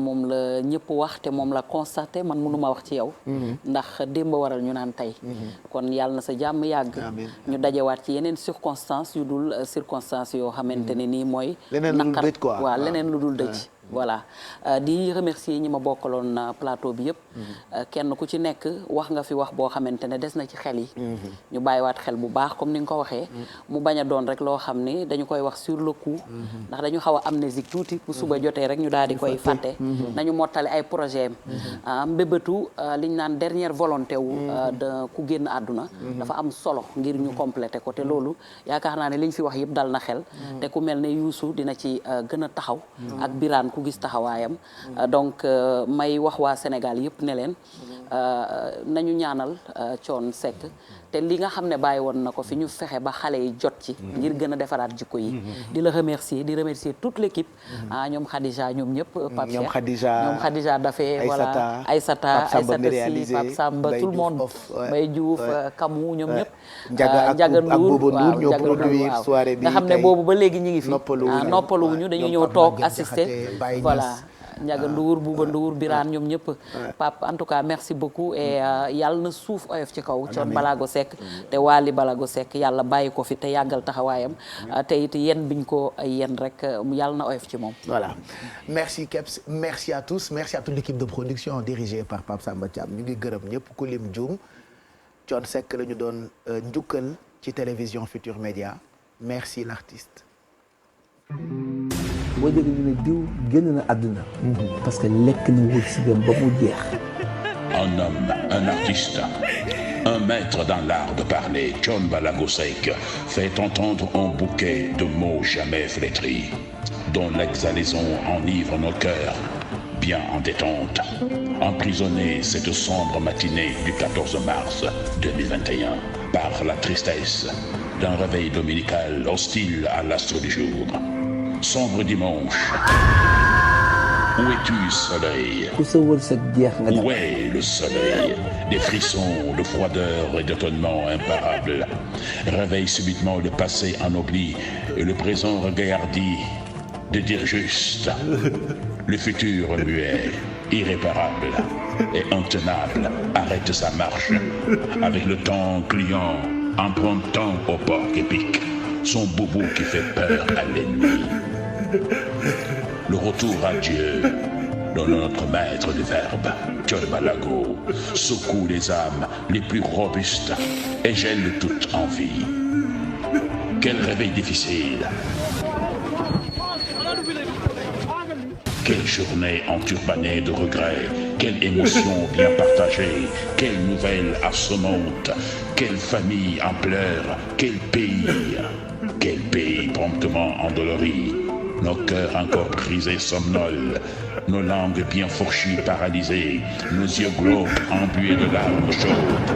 moom la ñëpp wax te moom la constaté man mënuma wax ci yow. ndax démb waral ñu naan tey. kon yàlla na sa jàmm yàgg. ñu dajewaat ci yeneen circonstances yu dul circonstances yoo xamante ne nii mooy. leneen lu dul dëj quoi waaw leneen lu dul dëj. voilà di remercier ñi ma bokkaloon plateau bi yëpp. kenn ku ci nekk wax nga fi wax boo xamante ne des na ci xel yi. ñu bàyyiwaat xel bu baax comme ni nga ko waxee. mu bañ a doon rek loo xam ni dañu koy wax sur le coup. ndax dañu xaw a amnésique tuuti bu suba jotee rek ñu daal di koy fàtte. nañu mottali ay projet am. mbébétu liñ naan dernière volonté wu. de ku génn àdduna. dafa am solo ngir ñu complété ko te loolu yaakaar naa ne liñ fi wax yëpp dal na xel. te ku mel ne Youssou dina ci gën a taxaw. ak Birane ku gis taxawaayam donc may wax waa Sénégal yëpp ne leen nañu ñaanal Thione Seck te li nga xam ne bàyyi woon na ko fi ñu fexe ba xale yi jot ci ngir gën a defaraat jikko yi di la remercier di remercier toute l'équipe ñoom Khadija ñoom ñëpp Pape Cheikh ñoom Khadija Dafé voilà Aïssata Si Pape Samba tout le monde Mbaye Diouf Kamou ñoom ñëpp Ndiaga Ndour waaw ñoo produire soirée bi nga xam ne boobu ba léegi ñu ngi fi noppaluwuñu dañu ñëw toog assister voilà Ndiaga Ndour Bouba Ndour Birane ñoom ñëpp Pape en tout cas merci beaucoup et yàlla na suuf oyof ci kaw Thione Ballago Seck te Wally Ballago Seck yàlla bàyyi ko fi te yàggal taxawaayam te it yen biñ ko yen rek yàlla na oyof ci moom voilà merci Kebs merci à tous merci à toute l'équipe de production dirigée par Pape Samba Thiam ñu ngi gërëm ñëpp ku lim juum Thione Seck la ñu doon njukkal ci télévision Futurs Médias merci l'artiste boo dégg ñu ne diw génn na àdduna parce que lekk na wërsëgam ba mu jeex. Un homme, un artiste, un maître dans l'art de parler, Thione Ballago Seck fait entendre un bouquet de mots jamais flétris, dont l'exhalaison enivre nos cœurs, bien en détente. Emprisonné cette sombre matinée du 14 mars 2021 par la tristesse d'un réveil dominical hostile à l'astre du jour. Sombre dimanche. Où es-tu, soleil? ku sa wërsëg jeex nga dem. Où est le soleil? Des frissons de froideur et d'étonnement imparables. Réveille subitement le passé anobli et le présent regardit de dire juste. Le futur muet, irréparable et intenable arrête sa marche avec le temps client empruntant au porc épique son boubou qui fait peur à l'ennemi. Le retour à Dieu dans notre maître du verbe, Thione Ballago, secoue les âmes les plus robustes et gèle toute envie. Quel réveil difficile! Quelle journée enturbanée de regrets, quelle émotion bien partagée, quelle nouvelle assommante, quelle famille en pleurs, quel pays promptement endolori, nos cœurs encore brisés somnoles, nos langues bien fourchues paralysées, nos yeux glauques embués de larmes chaudes.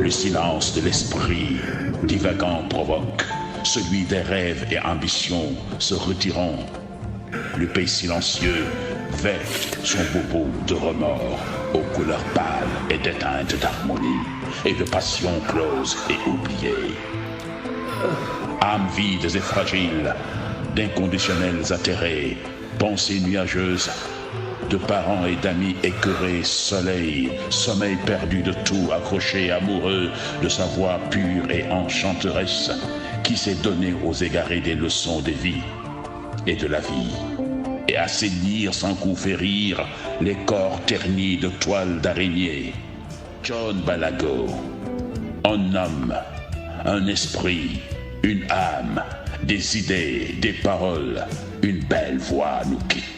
Le silence de l'esprit divagant provoque, celui des rêves et ambitions se retirant. Le pays silencieux vecte son bobo de remords aux couleurs pâles et déteintes d'harmonie et de passions closes et oubliées. Âmes vides et fragiles, d'inconditionnels atterrés, pensées nuageuses, de parents et d'amis écœurés, soleil, sommeil perdu de tout, accroché, amoureux de sa voix pure et enchanteresse, qui s'est donné aux égarés des leçons de vie et de la vie, et assainir sans coup férir les corps ternis de toiles d'araignée. Thione Ballago, un homme, un esprit, une âme, des idées, des paroles, une belle voix nous quitte.